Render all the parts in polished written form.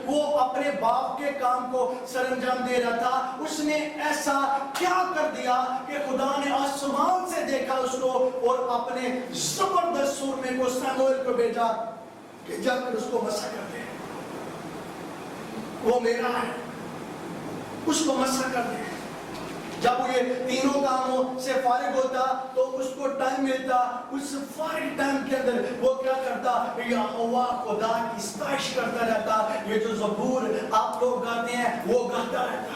وہ اپنے باپ کے کام کو سر انجام دے رہا تھا، اس نے ایسا کیا کر دیا کہ خدا نے آسمان سے دیکھا اس کو اور اپنے زبردست سورمے کو سموئیل کو بھیجا کہ جا کر اس کو مسح کر دے، وہ میرا ہے، اس کو مسح کر دے۔ جب وہ یہ تینوں کاموں سے فارغ ہوتا تو اس کو ٹائم ملتا، اس فارغ ٹائم کے اندر وہ کیا کرتا؟ یہوہ خدا کی ستائش کرتا رہتا۔ یہ جو زبور آپ لوگ گاتے ہیں وہ گاتا رہتا،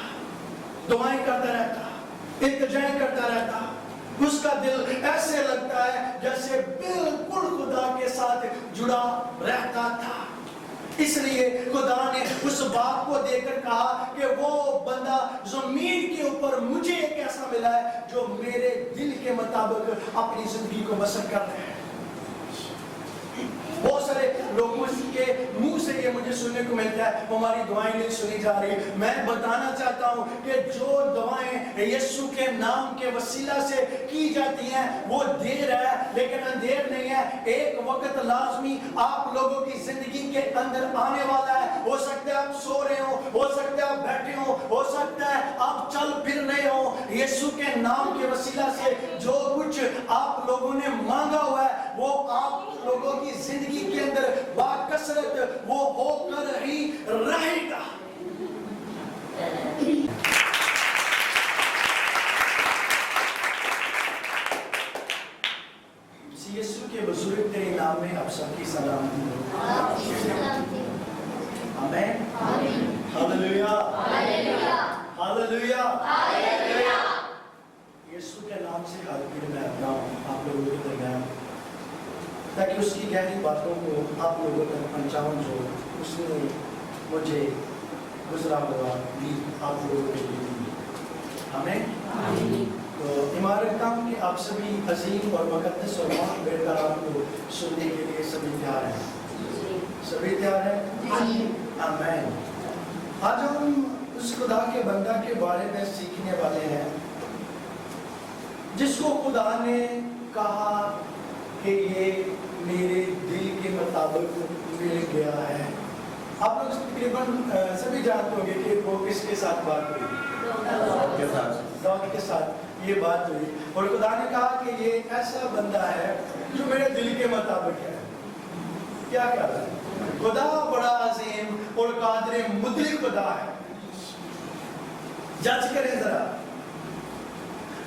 دعائیں کرتا رہتا، التجائیں کرتا رہتا۔ اس کا دل ایسے لگتا ہے جیسے بالکل خدا کے ساتھ جڑا رہتا تھا۔ اس لیے خدا نے اس باپ کو دے کر کہا کہ وہ بندہ زمین کے اوپر مجھے ایک ایسا ملا ہے جو میرے دل کے مطابق اپنی زندگی کو بسر کر رہے ہیں۔ بہت سارے لوگوں کے منہ سے یہ مجھے سننے کو ملتا ہے ہماری دعائیں نہیں سنی جا رہی۔ میں بتانا چاہتا ہوں کہ جو دعائیں یسوع کے نام کے وسیلہ سے کی جاتی ہیں وہ دیر ہے لیکن اندھیر نہیں ہے۔ ایک وقت لازمی آپ لوگوں کی زندگی کے اندر آنے والا ہے۔ ہو سکتا ہے آپ سو رہے ہو سکتا ہے آپ بیٹھے ہو سکتا ہے آپ چل پھر رہے ہو، یسوع کے نام کے وسیلہ سے جو کچھ آپ لوگوں نے مانگا ہوا ہے وہ آپ لوگوں کی زندگی کے اندر باکثرت وہ ہو کر ہی رہے گا۔ یسوع کے بزرگ ترین نام میں آپ سب کی سلامتی ہو۔ آمین، ہاللویا، ہاللویا، یسوع کے نام سے حاضر میں اپنا آپ لوگوں کے درمیان تاکہ اس کی گہری باتوں کو آپ لوگوں تک پہنچاؤں جو اس نے مجھے گزرا ہوا بھی آپ لوگوں کے لیے دی۔ آمین۔ تو ایمان رکھتا ہوں کہ آپ سبھی عظیم اور مقدس اور پاک بیت کلام کو سننے کے لیے سبھی تیار ہیں؟ سبھی تیار ہیں؟ آمین۔ آج ہم اس خدا کے بندہ کے بارے میں سیکھنے والے ہیں جس کو خدا نے کہا کہ یہ میرے دل کے مطابق مل گیا ہے۔ آپ لوگ تقریباً سبھی جانتے ہوں گے کہ وہ کس کے ساتھ بات ہوئی؟ داؤد کے ساتھ یہ بات ہوئی اور خدا نے کہا کہ یہ ایسا بندہ ہے جو میرے دل کے مطابق ہے۔ کیا کہا ہے؟ خدا بڑا عظیم اور قادر مطلق خدا ہے۔ جج کریں ذرا،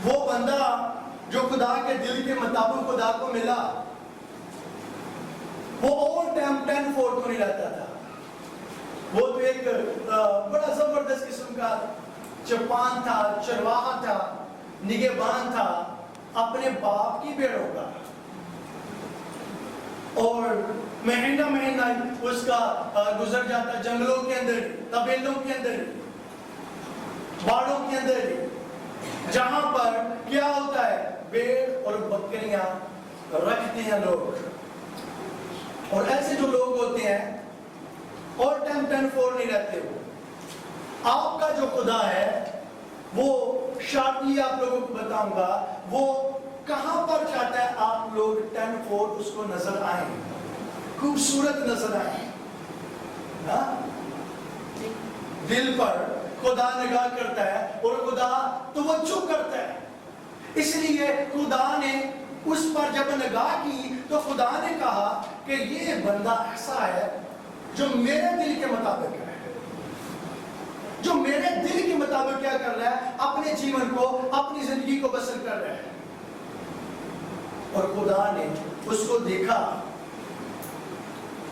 وہ بندہ جو خدا کے دل کے مطابق خدا کو ملا وہ اور ٹائم 10-4 کو نہیں رہتا تھا، وہ تو ایک بڑا زبردست قسم کا چپان تھا، چرواہا تھا، نگہبان تھا اپنے باپ کی بھیڑوں کا، اور مہینہ مہینہ اس کا گزر جاتا جنگلوں کے اندر، قبیلوں کے اندر، باڑوں کے اندر، جہاں پر کیا ہوتا ہے بھیڑ اور بکریاں رکھتے ہیں لوگ۔ اور ایسے جو لوگ ہوتے ہیں اور 10-4 نہیں رہتے ہو۔ آپ کا جو خدا ہے وہ شارٹلی آپ لوگوں کو بتاؤں گا وہ کہاں پر چاہتا ہے آپ لوگ 10-4 اس کو نظر آئیں، خوبصورت نظر آئیں۔ دل پر خدا نگاہ کرتا ہے اور خدا توجہ کرتا ہے، اس لیے خدا نے اس پر جب نگاہ کی تو خدا نے کہا کہ یہ بندہ ایسا ہے جو میرے دل کے مطابق ہے، جو میرے دل کے مطابق کیا کر رہا ہے، اپنے جیون کو، اپنی زندگی کو بسر کر رہا ہے۔ اور خدا نے اس کو دیکھا،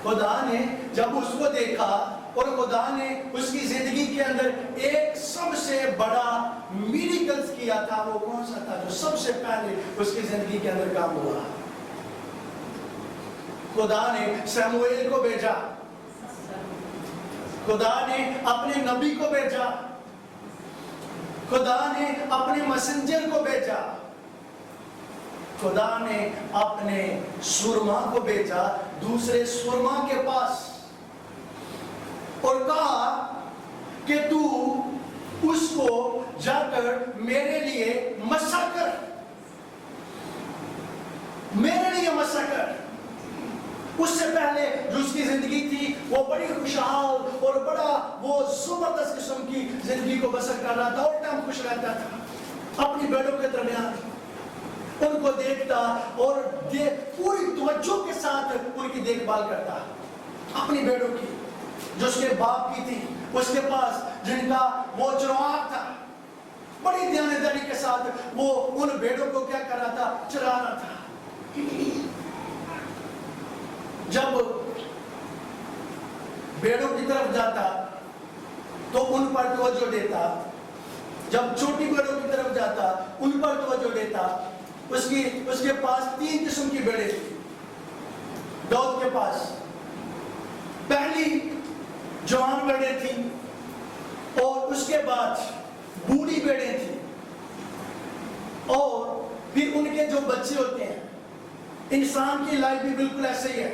خدا نے جب اس کو دیکھا اور خدا نے اس کی زندگی کے اندر ایک سب سے بڑا میریکلز کیا تھا، وہ کون سا تھا جو سب سے پہلے اس کی زندگی کے اندر کام ہوا؟ خدا نے سموئیل کو بھیجا، خدا نے اپنے نبی کو بھیجا، خدا نے اپنے مسنجر کو بھیجا، خدا نے اپنے سورما کو بھیجا دوسرے سورما کے پاس اور کہا کہ تو اس کو جا کر میرے لیے مسح کر، میرے لیے مسح کر۔ اس سے پہلے جو اس کی زندگی تھی وہ بڑی خوشحال اور بڑا وہ زبردست قسم کی زندگی کو بسر کر رہا تھا، اور ٹائم خوش رہتا تھا اپنی بیٹوں کے درمیان، ان کو دیکھتا اور پوری توجہ کے ساتھ ان کی دیکھ بھال کرتا، اپنی بیٹوں کی جو اس کے باپ کی تھی، اس کے پاس جن کا وہ چرواہ تھا، بڑی دیانتداری کے ساتھ وہ ان بیٹوں کو کیا کر رہا تھا؟ چرا رہا تھا۔ جب بیڑوں کی طرف جاتا تو ان پر توجہ دیتا، جب چھوٹی بیڑوں کی طرف جاتا ان پر توجہ دیتا۔ اس کے پاس 3 قسم کی بیڑیں تھی داؤد کے پاس۔ پہلی جوان بیڑیں تھیں، اور اس کے بعد بوڑھی بیڑیں تھیں، اور پھر ان کے جو بچے ہوتے ہیں۔ انسان کی لائف بھی بالکل ایسے ہی ہے،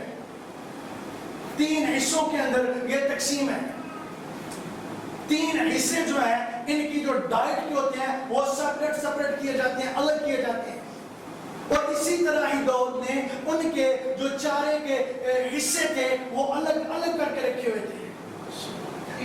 3 حصوں کے اندر یہ تقسیم ہے۔ 3 حصے جو ہیں ان کی جو ڈائٹ کے ہوتے ہیں وہ سپریٹ کیے جاتے ہیں، الگ کیے جاتے ہیں، اور اسی طرح ہی داؤد نے ان کے جو چارے کے حصے تھے وہ الگ الگ کر کے رکھے ہوئے تھے۔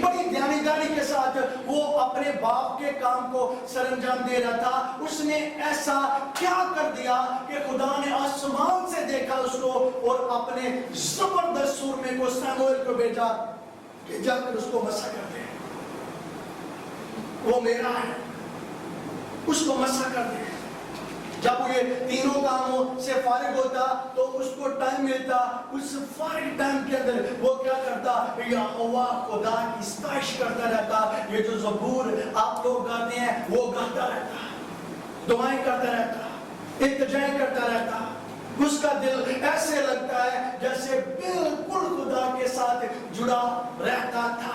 بڑی دیانتداری کے ساتھ وہ اپنے باپ کے کام کو سر انجام دے رہا تھا۔ اس نے ایسا کیا کر دیا کہ خدا نے آسمان سے دیکھا اس کو اور اپنے زبردست سورمے کو سموئیل کو بھیجا کہ جا کر اس کو مسح کر دے، وہ میرا ہے، اس کو مسح کر دے۔ جب وہ یہ تینوں کاموں سے فارغ ہوتا تو اس کو ٹائم ملتا، اس فارغ ٹائم کے اندر وہ کیا کرتا؟ یہوہ خدا کی ستائش کرتا رہتا۔ یہ جو زبور آپ لوگ گاتے ہیں وہ گاتا رہتا، دعائیں کرتا رہتا، التجائیں کرتا رہتا۔ اس کا دل ایسے لگتا ہے جیسے بالکل خدا کے ساتھ جڑا رہتا تھا۔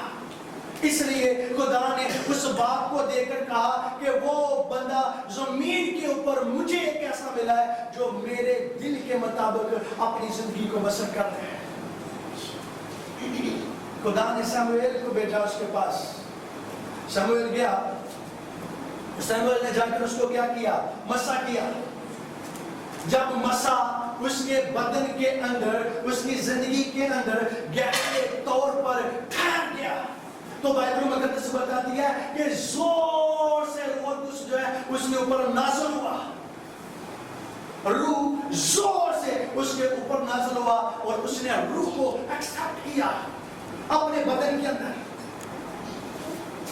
اس لیے خدا نے اس باپ کو دیکھ کر کہا کہ وہ بندہ زمین کے اوپر مجھے ایک ایسا ملا ہے جو میرے دل کے مطابق اپنی زندگی کو بسر کر رہے ہیں۔ خدا نے سموئیل کو بھیجا اس کے پاس۔ سموئیل گیا، سموئیل نے جا کر اس کو کیا کیا؟ مسح کیا۔ جب مسح اس کے بدن کے اندر، اس کی زندگی کے اندر گہرے طور پر ٹھہر گیا تو بائبل مقدس بتاتی ہے کہ زور سے روح القدس جو ہے اس کے اوپر نازل ہوا، روح زور سے اس کے اوپر نازل ہوا اور اس نے روح کو ایکسپٹ کیا اپنے بدن کے اندر۔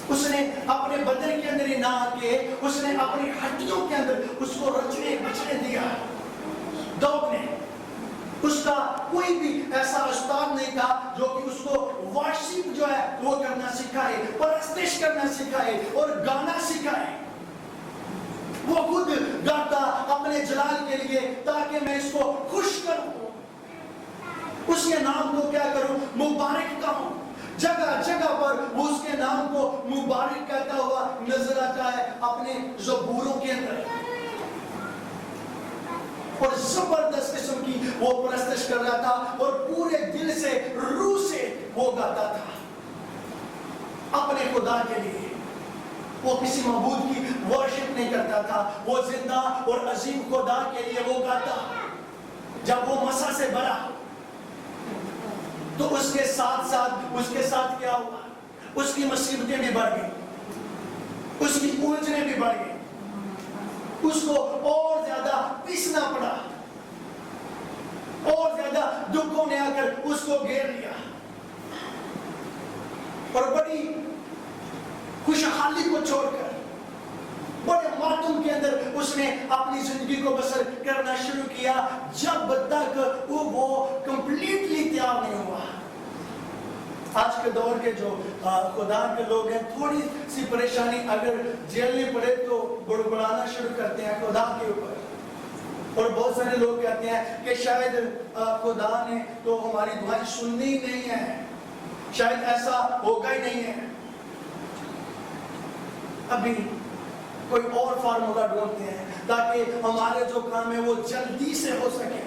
اس نے اپنے بدن کے اندر ہی نہ کے اس نے اپنی ہڈیوں کے اندر اس کو رچنے بچنے دیا۔ داؤد نے، اس کا کوئی بھی ایسا استاد نہیں تھا جو کہ اس کو ورشپ جو ہے وہ کرنا سکھائے، پرستش کرنا سکھائے اور گانا سکھائے۔ وہ خود گاتا اپنے جلال کے لیے تاکہ میں اس کو خوش کروں، اس کے نام کو کیا کروں؟ مبارک کہوں۔ جگہ جگہ پر وہ اس کے نام کو مبارک کہتا ہوا نظر آتا ہے اپنے زبوروں کے اندر، اور زبردست قسم کی وہ پرستش کر رہا تھا اور پورے دل سے، روح سے وہ گاتا تھا اپنے خدا کے لیے۔ وہ کسی معبود کی ورشپ نہیں کرتا تھا، وہ زندہ اور عظیم خدا کے لیے وہ گاتا۔ جب وہ مسح سے بھرا تو اس کے ساتھ کیا ہوا؟ اس کی مصیبتیں بھی بڑھ گئی، اس کی الجھنیں بھی بڑھ گئی، اس کو اور زیادہ پیسنا پڑا، اور زیادہ دکھوں نے آ کر اس کو گھیر لیا، اور بڑی خوشحالی کو چھوڑ کر بڑے ماتم کے اندر اس نے اپنی زندگی کو بسر کرنا شروع کیا جب تک وہ کمپلیٹلی تیار نہیں ہوا۔ آج کے دور کے جو خدا کے لوگ ہیں، تھوڑی سی پریشانی اگر جھیلنی پڑے تو بڑبڑانا شروع کرتے ہیں خدا کے اوپر، اور بہت سارے لوگ کہتے ہیں کہ شاید خدا نے تو ہماری دعائیں سننی ہی نہیں ہے، شاید ایسا ہوگا ہی نہیں ہے۔ ابھی کوئی اور فارمولا ڈھونڈتے ہیں تاکہ ہمارے جو کام ہے وہ جلدی سے ہو سکے۔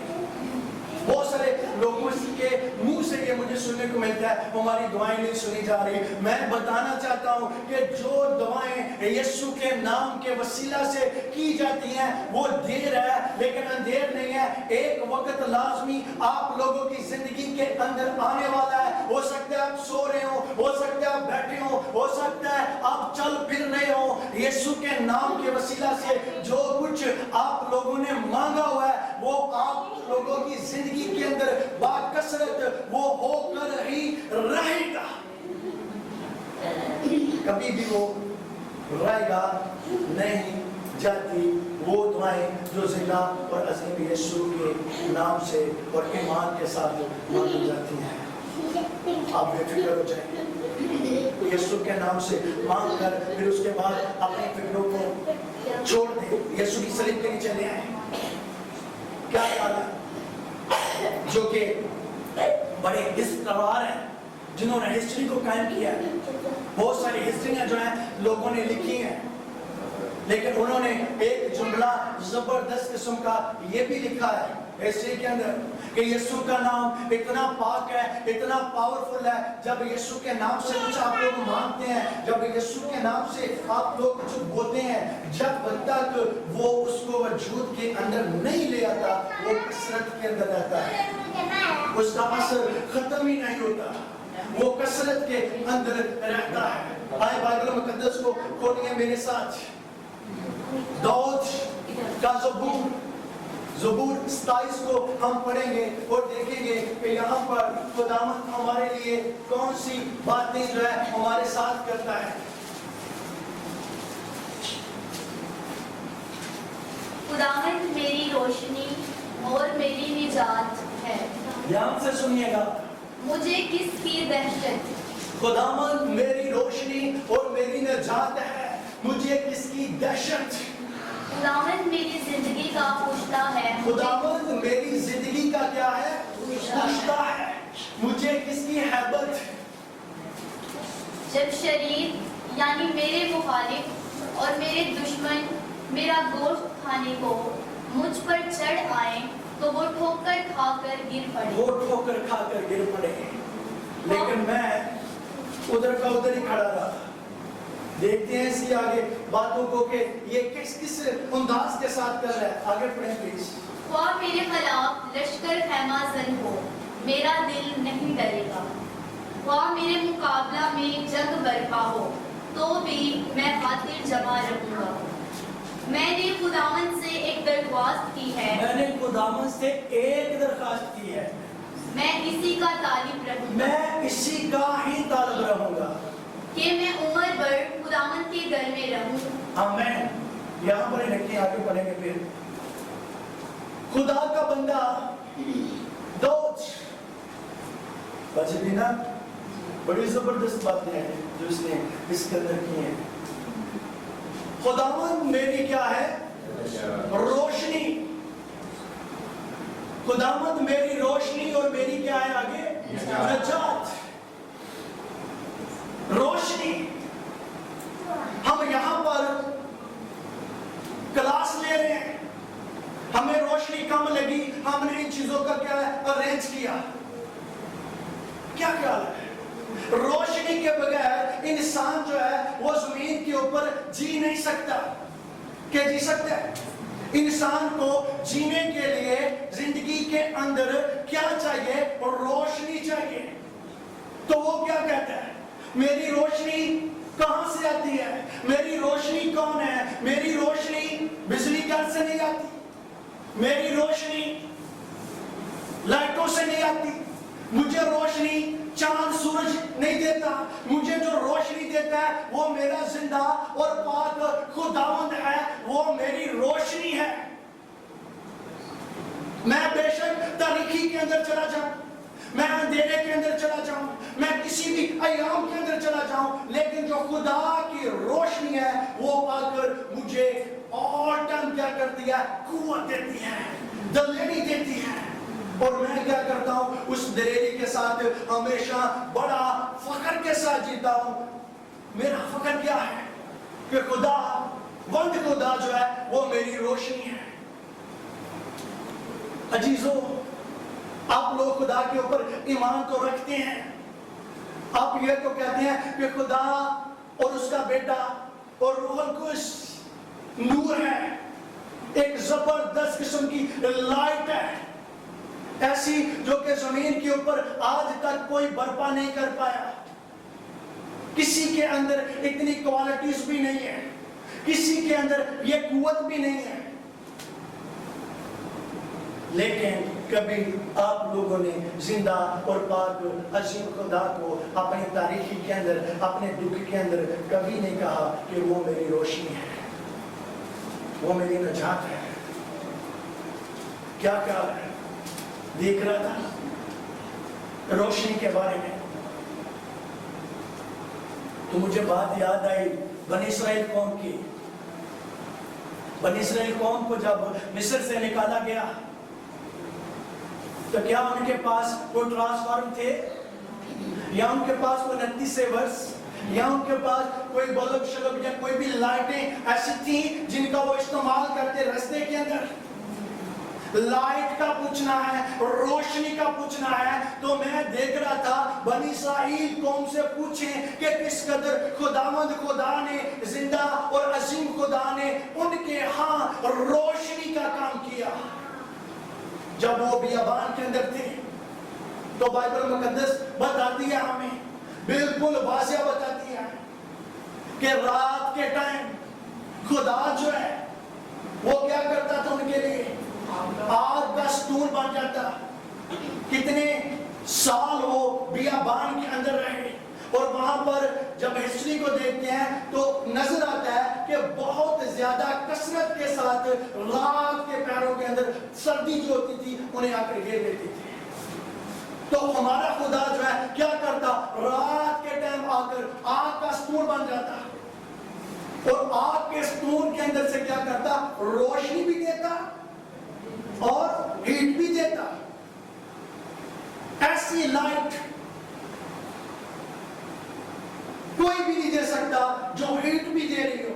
بہت سارے لوگوں کے منہ سے یہ مجھے سننے کو ملتا ہے ہماری دعائیں نہیں سنی جا رہی. میں بتانا چاہتا ہوں کہ جو دعائیں یسوع کے نام کے وسیلہ سے کی جاتی ہیں وہ دیر ہے لیکن اندھیر نہیں ہے. ایک وقت لازمی آپ لوگوں کی زندگی کے اندر آنے والا ہے. ہو سکتا ہے آپ سو رہے ہو سکتا ہے آپ بیٹھے ہو سکتا ہے آپ چل پھر رہے ہو. یسوع کے نام کے وسیلہ سے جو کچھ آپ لوگوں نے مانگا ہوا ہے وہ آپ لوگوں کی زندگی کے اندر باکثرت وہ ہو کر ہی رہے گا. کبھی بھی وہ رہے گا نہیں جاتی وہ دعائیں جو زندہ اور عظیم یسوع کے نام سے اور ایمان کے ساتھ مانگی جاتی ہیں. آپ بے فکر ہو جائیں یسوع کے نام سے مانگ کر پھر اس کے بعد اپنی فکروں کو چھوڑ دیں. یسوع کی صلیب کے نیچے لے آئیں. کیا خیال ہے جو کہ بڑے استوار ہیں جنہوں نے ہسٹری کو قائم کیا ہے. بہت ساری ہسٹریاں جو ہیں لوگوں نے لکھی ہیں لیکن انہوں نے ایک جملہ زبردست قسم کا یہ بھی لکھا ہے ہسٹری کے اندر کہ یسوع کا نام اتنا پاک ہے اتنا پاورفل ہے. جب یسوع کے نام سے کچھ آپ لوگ مانگتے ہیں جب یسوع کے نام سے آپ لوگ کچھ بولتے ہیں جب تک وہ اس کو وجود کے اندر نہیں لے آتا وہ کثرت کے اندر رہتا ہے. اس کا اثر ختم ہی نہیں ہوتا وہ کثرت کے اندر رہتا ہے. آئے بائبل مقدس کو کھولیے میرے ساتھ. داؤد کا زبور 27 کو ہم پڑھیں گے اور دیکھیں گے کہ یہاں پر خداوند ہمارے لیے کون سی باتیں جو ہے ہمارے ساتھ کرتا ہے. خداوند میری روشنی اور میری نجات ہے. دھیان سے سنیے گا. مجھے کس کی دہشت. خداوند میری روشنی اور میری نجات ہے. مجھے کس کی دہشت. خداوند میری زندگی کا پوچھتا ہے. خداوند میری زندگی کا کیا ہے پوچھتا ہے. مجھے کس کی ہیبت. جب شریر یعنی میرے مخالف اور میرے دشمن میرا گوشت کھانے کو مجھ پر چڑھ آئیں تو وہ ٹھوکر کھا کر گر پڑے. وہ ٹھوکر کھا کر گر پڑے لیکن میں ادھر کا ادھر ہی کھڑا رہا. دیکھتے ہیں اسی آگے باتوں کو کہ یہ کس انداز کے ساتھ کر رہا ہے. آگے پڑھیں پلیز. خواہ میرے خلاف لشکر خیمہ زن ہو میرا دل نہیں ڈرے گا. خواہ میرے مقابلہ میں جنگ برپا ہو تو بھی میں خاطر جمع رکھوں گا. میں نے خداوند سے ایک درخواست کی ہے. میں نے خداوند سے ایک درخواست کی ہے. میں اسی کا طالب رہوں گا. میں اسی کا ہی طالب رہوں گا کہ میں عمر بھر خداوند کے گھر میں رہوں. آمین. یہاں پر رکھیں آگے پڑھیں گے پھر. خدا کا بندہ داؤد بچینا بڑی زبردست باتیں ہیں جو اس نے اس کے اندر کی ہیں. خداوند میری کیا ہے روشنی. خداوند میری روشنی اور میری کیا ہے آگے نجات. روشنی. ہم یہاں پر کلاس لے رہے ہیں ہمیں روشنی کم لگی ہم نے ان چیزوں کا کیا ہے ارینج کیا. کیا خیال ہے روشنی کے بغیر انسان جو ہے وہ زمین کے اوپر جی نہیں سکتا. کہ جی سکتا ہے. انسان کو جینے کے لیے زندگی کے اندر کیا چاہیے روشنی چاہیے. تو وہ کیا کہتا ہے میری روشنی کہاں سے آتی ہے. میری روشنی کون ہے. میری روشنی بجلی گھر سے نہیں آتی. میری روشنی لائٹوں سے نہیں آتی. مجھے روشنی چاند سورج نہیں دیتا. مجھے جو روشنی دیتا ہے وہ میرا زندہ اور پاک خداوند ہے. وہ میری روشنی ہے. میں بے شک تاریکی کے اندر چلا جاؤں میں اندھیرے کے اندر چلا جاؤں میں کسی بھی ایام کے اندر چلا جاؤں لیکن جو خدا کی روشنی ہے وہ آ کر مجھے اور ٹائم کیا کرتی ہے قوت دیتی ہے دلیری دیتی ہے. اور میں کیا کرتا ہوں اس دلیری کے ساتھ ہمیشہ بڑا فخر کے ساتھ جیتا ہوں. میرا فخر کیا ہے کہ خدا وند خدا جو ہے وہ میری روشنی ہے. عزیزو آپ لوگ خدا کے اوپر ایمان تو رکھتے ہیں، آپ یہ تو کہتے ہیں کہ خدا اور اس کا بیٹا اور روح القدس نور ہے، ایک زبردست قسم کی لائٹ ہے، ایسی جو کہ زمین کے اوپر آج تک کوئی برپا نہیں کر پایا، کسی کے اندر اتنی کوالٹیز بھی نہیں ہے، کسی کے اندر یہ قوت بھی نہیں ہے، لیکن کبھی آپ لوگوں نے زندہ اور پاک عظیم خدا کو اپنی تاریخی کے اندر، اپنے دکھ کے اندر کبھی نہیں کہا کہ وہ میری روشنی ہے، وہ میری نجات ہے۔ کیا دیکھ رہا تھا روشنی کے بارے میں، تو مجھے بات یاد آئی بنی اسرائیل قوم کی۔ بنی اسرائیل قوم کو جب مصر سے نکالا گیا تو کیا ان کے پاس کوئی ٹرانسفارم تھے، یا ان کے پاس کوئی 29 ورس، یا ان کے پاس کوئی بلب شلب یا کوئی بھی لائٹیں ایسی تھیں جن کا وہ استعمال کرتے رستے کے اندر؟ لائٹ کا پوچھنا ہے، روشنی کا پوچھنا ہے، تو میں دیکھ رہا تھا بنی اسرائیل قوم سے پوچھیں کہ کس قدر خداوند خدا نے، زندہ اور عظیم خدا نے ان کے ہاں روشنی کا کام کیا۔ جب وہ بیابان کے اندر تھے تو بائبل مقدس بتاتی ہے ہمیں، بالکل واضح بتاتی ہے کہ رات کے ٹائم خدا جو ہے وہ کیا کرتا تھا ان کے لیے؟ آگ کا ستون بن جاتا۔ کتنے سال وہ بیابان کے اندر رہے، اور وہاں پر جب ہسٹری کو دیکھتے ہیں تو نظر آتا ہے کہ بہت زیادہ کثرت کے ساتھ رات کے پیروں کے اندر سردی جو ہوتی تھی انہیں آ کر گھیر لیتی تھی۔ تو ہمارا خدا جو ہے کیا کرتا؟ رات کے ٹائم آ کر آگ کا ستون بن جاتا، اور آگ کے ستون کے اندر سے کیا کرتا؟ روشنی بھی دیتا اور ہیٹ بھی دیتا۔ ایسی لائٹ کوئی بھی نہیں دے سکتا جو ہیٹ بھی دے رہی ہو۔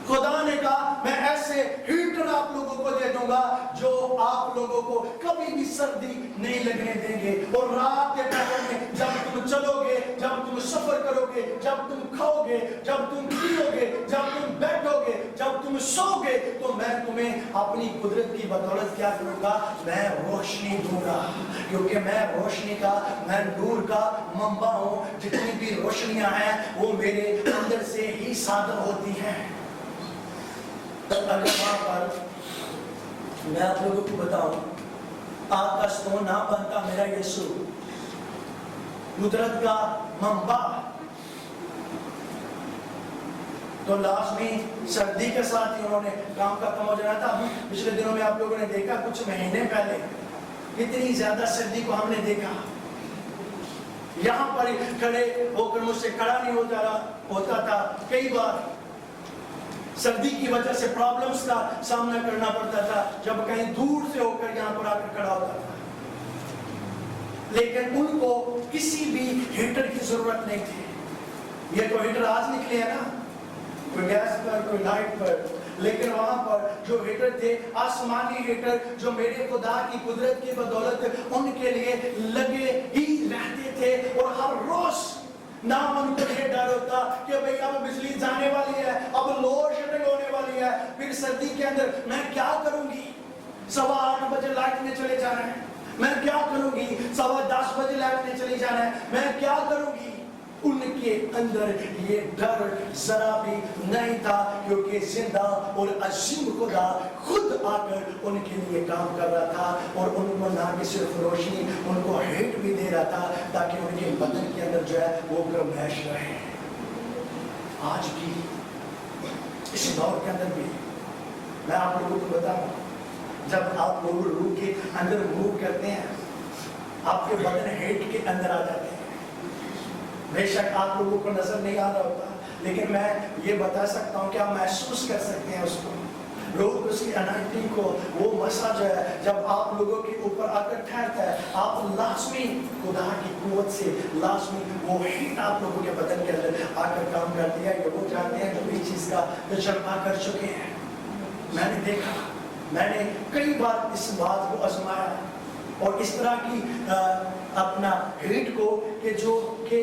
خدا نے کہا میں ایسے ہیٹر آپ لوگوں کو دے دوں گا جو آپ لوگوں کو کبھی بھی سردی نہیں لگنے دیں گے، اور رات کے ٹائم میں جب تم چلو گے، جب تم سفر کرو گے، جب تم کھاؤ گے، جب تم پیو گے، جب تم بیٹھو گے، جب تم سو گے، تو میں تمہیں اپنی قدرت کی بدولت کیا کروں گا؟ میں روشنی دوں گا، کیونکہ میں روشنی کا، میں نور کا منبع ہوں۔ جتنی بھی روشنیاں ہیں وہ میرے اندر سے ہی صادر ہوتی ہیں۔ اگر وہاں پر میں آپ لوگوں کو بتاؤں آگ کا ستون نہ بنتا میرا یسوع، قدرت کا منبع، تو لازمی سردی کے ساتھ ہی انہوں نے کام ختم ہو جانا تھا۔ پچھلے دنوں میں آپ لوگوں نے دیکھا، کچھ مہینے پہلے کتنی زیادہ سردی کو ہم نے دیکھا، یہاں پر کھڑے ہو کر مجھ سے کھڑا نہیں ہوتا تھا، کئی بار سردی کی وجہ سے پرابلمز کا سامنا کرنا پڑتا تھا جب کہیں دور سے ہو کر یہاں پر آ کر کھڑا ہوتا تھا، لیکن ان کو کسی بھی ہیٹر کی ضرورت نہیں تھی۔ یہ تو ہیٹر آج نکلے ہیں نا، کوئی گیس پر، کوئی لائٹ پر، لیکن وہاں پر جو ہیٹر تھے، آسمانی ہیٹر، جو میرے خدا کی قدرت کی بدولت ان کے لیے لگے ہی رہتے تھے، اور ہر روز نہ ان کو یہ ڈر ہوتا کہ بھئی اب بجلی جانے والی ہے، اب لوڈ شیڈنگ ہونے والی ہے، پھر سردی کے اندر میں کیا کروں گی؟ 8:15 بجے لائٹ میں چلے جانا ہے، میں کیا کروں گی؟ 10:15 بجے لائٹ میں چلے جانا ہے، میں کیا کروں گی؟ ان کے اندر یہ ڈر ذرا بھی نہیں تھا، کیونکہ زندہ اور عظیم خدا خود آ کر ان کے لیے کام کر رہا تھا، اور ان کو نہ کہ صرف روشنی، ان کو ہیٹ بھی دے رہا تھا تاکہ ان کے بدن کے اندر جو ہے وہ گرمائش رہے۔ آج بھی اس دور کے اندر بھی میں آپ لوگوں کو بتاؤں، جب آپ لوگ روح کے اندر موو کرتے ہیں آپ کے بدن ہیٹ کے اندر آ جاتے ہیں۔ بے شک آپ لوگوں کو نظر نہیں آ رہا ہوتا، لیکن میں یہ بتا سکتا ہوں کہ آپ محسوس کر سکتے ہیں اس کو، لوگ اس کی انائٹنگ کو، وہ مسا جو ہے جب آپ لوگوں کے اوپر آ کر ٹھہرتا ہے، آپ لازمی خدا کی قوت سے لازمی وہ ہیٹ آپ لوگوں کے بدن کے اندر آ کر کام کرتی ہے۔ یہ وہ جانتے ہیں جو اس چیز کا تجربہ کر چکے ہیں۔ میں نے دیکھا، میں نے کئی بار اس بات کو آزمایا، اور اس طرح کی اپنا ہیٹ کو کہ جو کہ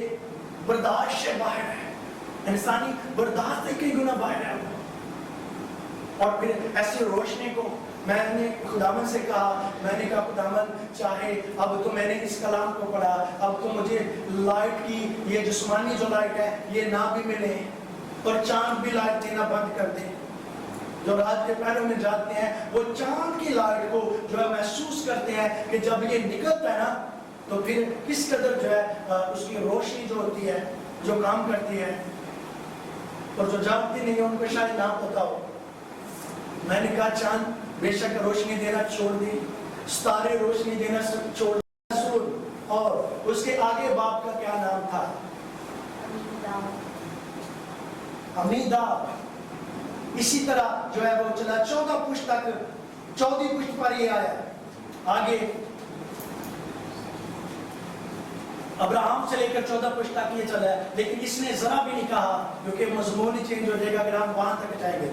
برداشت سے باہر ہے، انسانی برداشت سے کئی گنا باہر ہے. اور پھر ایسی روشنی کو میں نے خداوند سے کہا، میں نے کہا خداوند چاہے اب تو میں نے اس کلام کو پڑھا، اب تو مجھے لائٹ کی یہ جسمانی جو لائٹ ہے یہ نہ بھی ملے، اور چاند بھی لائٹ دینا بند کر دے. جو رات کے پہروں میں جاتے ہیں وہ چاند کی لائٹ کو جو ہے محسوس کرتے ہیں کہ جب یہ نکلتا ہے نا تو پھر کس قدر جو ہے اس کی روشنی جو ہوتی ہے جو کام کرتی ہے. اور جو جاگتی نہیں ہے ان کو شاید نہ پتا ہو. میں نے کہا چاند بے شک روشنی دینا چھوڑ دی، ستارے روشنی دینا چھوڑ دی. اور اس کے آگے باپ کا کیا نام تھا؟ امیداب. اسی طرح جو ہے وہ چلا 14 پشت تک، 14 پشت پر یہ آیا. آگے ابراہم سے لے کر 14 پشت تک یہ چلا ہے، لیکن اس نے ذرا بھی نہیں کہا کیونکہ مضمون ہی چینج ہو جائے گا اگر ہم وہاں تک جائیں گے.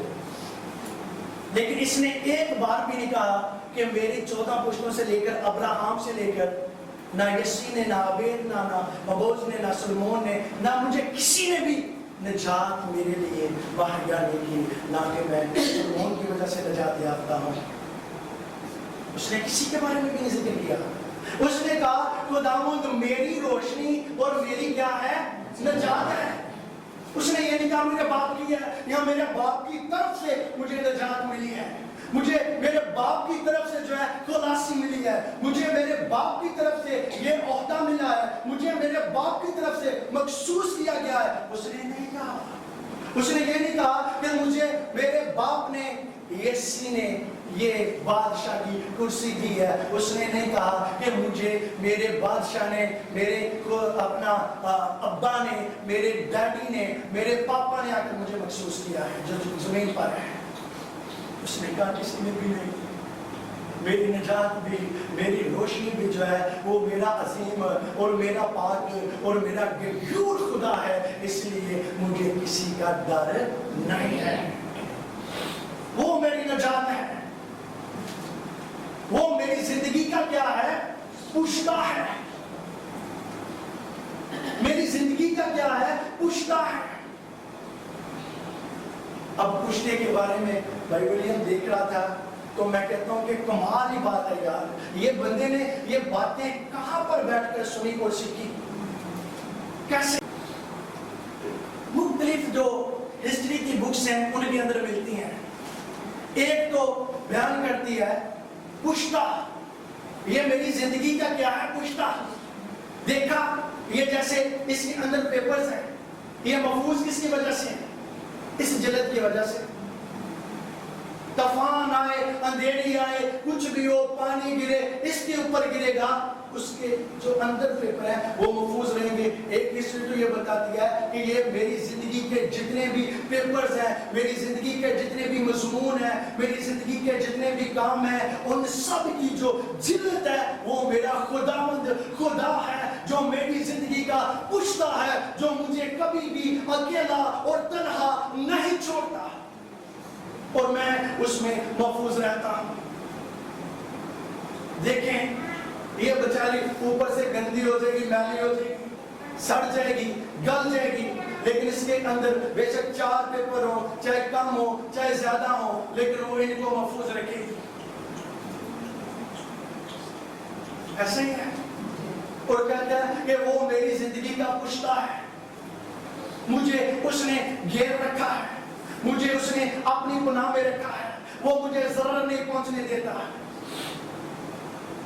لیکن اس نے ایک بار بھی نہیں کہا کہ میری 14 پشتوں سے لے کر ابراہم سے لے کر نہ یسی نے، نہ عبید، نہ مبوز نے، نہ سلمون نے، نہ مجھے کسی نے بھی نجات میرے لیے مہیا نہیں کی، نہ کہ میں سلمون کی وجہ سے نجات یافتہ ہوں. اس نے کسی کے بارے میں بھی نہیں ذکر کیا. اس نے کہا خداوند میری روشنی اور میری کیا ہے؟ نجات ہے. اس نے یہ نہیں کہا میرے باپ کی ہے یا میرے باپ کی طرف سے مجھے نجات ملی ہے، مجھے میرے باپ کی طرف سے جو ہے خلاصی ملی ہے، مجھے میرے باپ کی طرف سے یہ عہدہ ملا ہے، مجھے میرے باپ کی طرف سے مخصوص کیا گیا ہے. اس نے نہیں کہا، اس نے یہ نہیں کہا کہ مجھے میرے باپ نے، یسی نے یہ بادشاہ کی کرسی دی ہے. اس نے نہیں کہا کہ مجھے میرے بادشاہ نے، میرے اپنا ابا نے، میرے ڈیڈی نے، میرے پاپا نے آ کر مجھے مخصوص کیا ہے جو زمین پر ہے. اس نے کہا کسی نے بھی نہیں. میری نجات بھی، میری روشنی بھی جو ہے وہ میرا عظیم اور میرا پاک اور میرا غیور خدا ہے، اس لیے مجھے کسی کا ڈر نہیں ہے. وہ میری نجات ہے، وہ میری زندگی کا کیا ہے؟ پشتہ ہے. میری زندگی کا کیا ہے؟ پشتہ ہے. اب پشتے کے بارے میں بھائی ولیم دیکھ رہا تھا تو میں کہتا ہوں کہ کمال ہی بات ہے یار، یہ بندے نے یہ باتیں کہاں پر بیٹھ کر سنی اور سیکھی؟ کیسے؟ مختلف جو ہسٹری کی بکس ہیں ان کے اندر ملتی ہیں. ایک تو بیان کرتی ہے پشتہ، یہ میری زندگی کا کیا ہے؟ پشتہ. دیکھا یہ جیسے اس کے اندر پیپرز ہیں، یہ محفوظ کس کی وجہ سے ہیں؟ اس جلد کی وجہ سے. طوفان آئے، اندھیری آئے، کچھ بھی ہو، پانی گرے، اس کے اوپر گرے گا، اس کے جو اندر پیپر ہیں وہ محفوظ رہیں گے. ایک ہسٹری تو یہ بتاتی ہے کہ یہ میری زندگی کے جتنے بھی پیپرز ہیں، میری زندگی کے جتنے بھی مضمون ہیں، میری زندگی کے جتنے بھی کام ہیں، ان سب کی جو جلد ہے وہ میرا خداوند خدا ہے جو میری زندگی کا پشتہ ہے، جو مجھے کبھی بھی اکیلا اور تنہا نہیں چھوڑتا اور میں اس میں محفوظ رہتا ہوں. دیکھیں یہ بیچاری اوپر سے گندی ہو جائے گی، میلی ہو جائے گی، سڑ جائے گی، گل جائے گی، لیکن اس کے اندر بے شک 4 پیپر ہو، چاہے کم ہو چاہے زیادہ ہو، لیکن وہ ان کو محفوظ رکھے گی. ایسا ہی ہے. اور کہتا ہے کہ وہ میری زندگی کا پشتہ ہے، مجھے اس نے گھیر رکھا ہے، مجھے اس نے اپنی پناہ میں رکھا ہے، وہ مجھے ضرر نہیں پہنچنے دیتا ہے.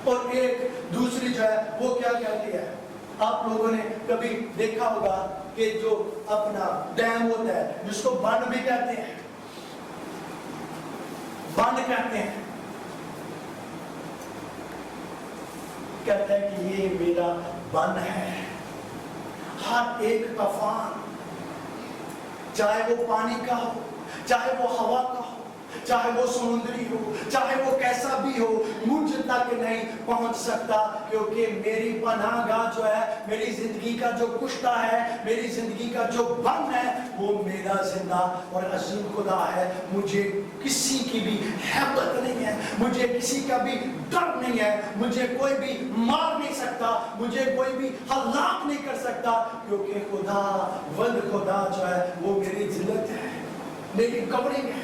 اور ایک دوسری جو ہے وہ کیا کہتی ہے؟ آپ لوگوں نے کبھی دیکھا ہوگا کہ جو اپنا ڈیم ہوتا ہے جس کو بند بھی کہتے ہیں، بند کہتے ہیں، کہتا ہے کہ یہ میرا بند ہے. ہر ایک طوفان، چاہے وہ پانی کا ہو، چاہے وہ ہوا کا ہو، چاہے وہ سمندری ہو، چاہے وہ کیسا بھی ہو، مجھ تک نہیں پہنچ سکتا، کیونکہ میری پناہ گاہ جو ہے، میری زندگی کا جو پشتہ ہے، میری زندگی کا جو بند ہے، وہ میرا زندہ اور عظیم خدا ہے. مجھے کسی کی بھی ہیبت نہیں ہے, مجھے کسی کا بھی ڈر نہیں ہے, مجھے کوئی بھی مار نہیں سکتا, مجھے کوئی بھی ہلاک نہیں کر سکتا, کیونکہ خدا وند خدا جو ہے وہ میری ذلت ہے, میری کورنگ ہے,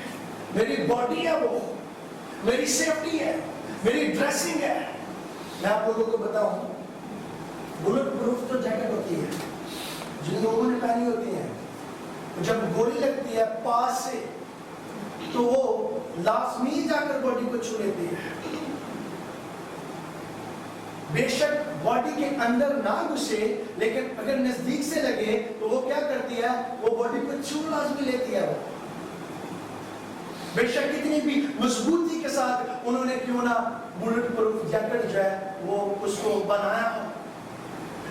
میری باڈی ہے, وہ میری سیفٹی ہے, میری ڈریسنگ ہے. میں آپ لوگوں کو بتاؤں, بلٹ پروف جو جیکٹ ہوتی ہے جن لوگوں نے پہنی ہوتی ہے, جب گولی لگتی ہے پاس سے تو وہ لازمی جا کر باڈی کو چھو لیتی ہے. بے شک باڈی کے اندر نہ گھسے, لیکن اگر نزدیک سے لگے تو وہ کیا کرتی ہے, وہ باڈی کو چھو لازمی لیتی ہے. بے شک کتنی بھی مضبوطی کے ساتھ انہوں نے کیوں نہ بلٹ پروف جیکٹ جو ہے وہ اس کو بنایا ہو,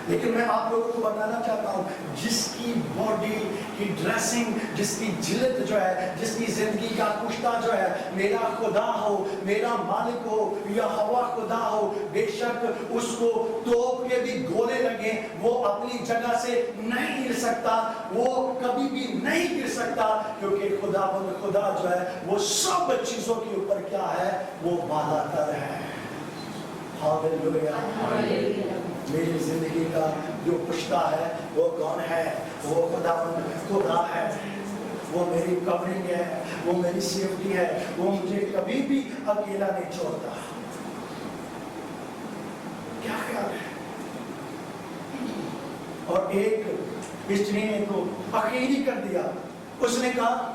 لیکن میں آپ لوگوں کو بتانا چاہتا ہوں, جس کی باڈی کی ڈریسنگ, جس کی جلد جو ہے, جس کی زندگی کا کشتہ جو ہے میرا خدا ہو, میرا مالک ہو یا ہوا خدا ہو, بے شک اس کو توپ کے بھی گولے لگیں وہ اپنی جگہ سے نہیں گر سکتا, وہ کبھی بھی نہیں گر سکتا, کیونکہ خدا جو ہے وہ سب چیزوں کے اوپر کیا ہے, وہ بالا تر ہے. ہاللیلویہ. میری زندگی کا جو پشتا ہے وہ کون ہے, وہ خدا ہے, وہ میری کورنگ ہے, وہ میری سیفٹی ہے, وہ مجھے کبھی بھی اکیلا نہیں چھوڑتا. کیا خیال ہے؟ اور ایک استری نے تو اخیری کر دیا, اس نے کہا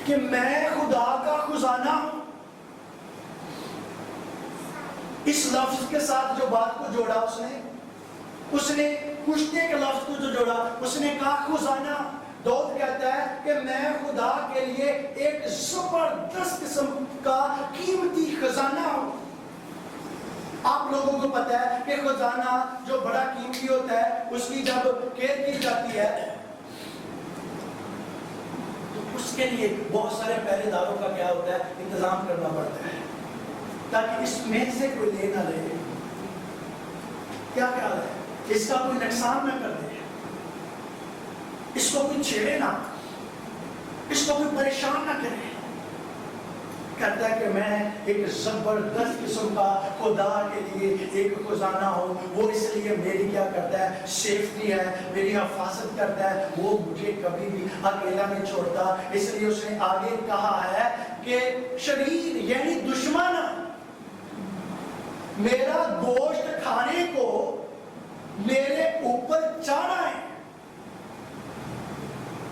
کہ میں خدا کا خزانہ ہوں. اس لفظ کے ساتھ جو بات کو جوڑا اس نے کشتے کے لفظ کو جو جوڑا, اس نے کہا خزانہ. داؤد کہتا ہے کہ میں خدا کے لیے ایک زبردست قسم کا قیمتی خزانہ ہوں. آپ لوگوں کو پتا ہے کہ خزانہ جو بڑا قیمتی ہوتا ہے, اس کی جب کیئر کی جاتی ہے تو اس کے لیے بہت سارے پہرے داروں کا کیا ہوتا ہے, انتظام کرنا پڑتا ہے تاکہ اس میں سے کوئی لے نہ لے. کیا خیال ہے, اس کا کوئی نقصان نہ کر دے, اس کو کوئی چھیڑے نہ, اس کو کوئی پریشان نہ کرے. کہتا ہے کہ میں ایک زبردست قسم کا خدا کے لیے ایک خزانہ ہوں. وہ اس لیے میری کیا کرتا ہے, سیفٹی ہے, میری حفاظت کرتا ہے, وہ مجھے کبھی بھی اکیلا نہیں چھوڑتا. اس لیے اس نے آگے کہا ہے کہ شریر یعنی دشمن میرا گوشت کھانے کو میرے اوپر چڑھا ہے,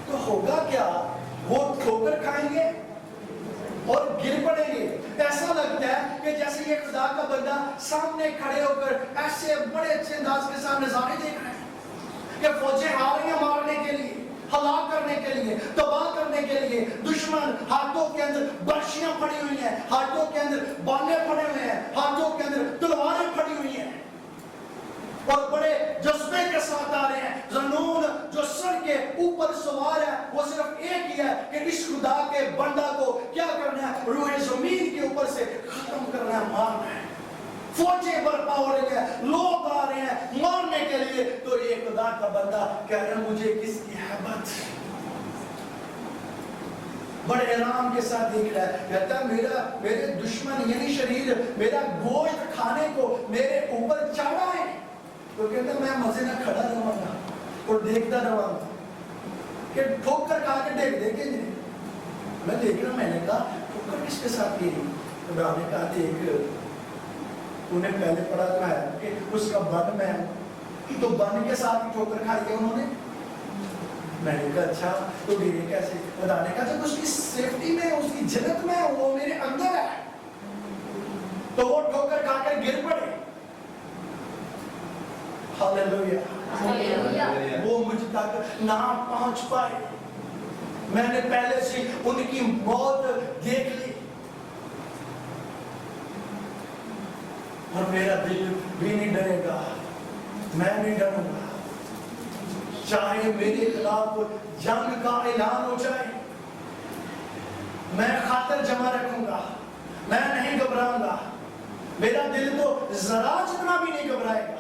تو ہوگا کیا, وہ ٹھوکر کھائیں گے اور گر پڑیں گے. ایسا لگتا ہے کہ جیسے یہ خدا کا بندہ سامنے کھڑے ہو کر ایسے بڑے اچھے انداز کے ساتھ نظارے دیکھ رہے ہیں کہ فوجیں آ رہی ہیں مارنے کے لیے, ہلاک کرنے کے لیے, تباہ کرنے کے لیے. دشمن ہاتھوں کے اندر برشیاں پڑی ہوئی ہیں, ہاتھوں کے اندر بالے پڑے ہوئے ہیں, ہاتھوں کے اندر تلواریں پڑی ہوئی ہیں, اور بڑے جذبے کے ساتھ آ رہے ہیں. ذنون جو سر کے اوپر سوار ہے وہ صرف ایک ہی ہے کہ اس خدا کے بندہ کو کیا کرنا ہے, روح زمین کے اوپر سے ختم کرنا ہے, مارنا ہے. فوجیں برپا ہو رہی ہیں, لوگ آ رہے ہیں مارنے کے لیے, تو یہ خدا کا بندہ کہہ رہا ہے مجھے کس کی ہیبت. بڑے آرام کے ساتھ دیکھ رہا ہے, کہتا ہے میرے دشمن یعنی شریر میرا گوشت کھانے کو میرے اوپر چڑھا ہے. تو کہتا ہے میں مزے نہ کھڑا رہوں گا اور دیکھتا رہوں گا کہ ٹھوکر کھا کے دیکھیں گے. میں دیکھ رہا, میں نے کہا ٹھوکر کس کے ساتھ کی. تو میں نے کہا دیکھ, انہیں پہلے پڑھا تو ہے کہ اس کا بن میں, تو بن کے ساتھ ہی ٹھوکر کھائی ہے انہوں نے. میں نے کہا اچھا تو گرے کیسے. خدا نے کہا جب اس کی سیفٹی میں, اس کی جنت میں, وہ میرے اندر ہے, تو وہ ٹھوکر کھا کر گر پڑے. ہاللیلویہ. وہ مجھ تک نہ پہنچ پائے. میں نے پہلے سے ان کی موت دیکھ لی, اور میرا دل بھی نہیں ڈرے گا, میں نہیں ڈروں گا. چاہے میرے خلاف جنگ کا اعلان ہو جائے, میں خاطر جمع رکھوں گا, میں نہیں گھبراؤں گا. میرا دل تو ذرا جتنا بھی نہیں گھبرائے گا.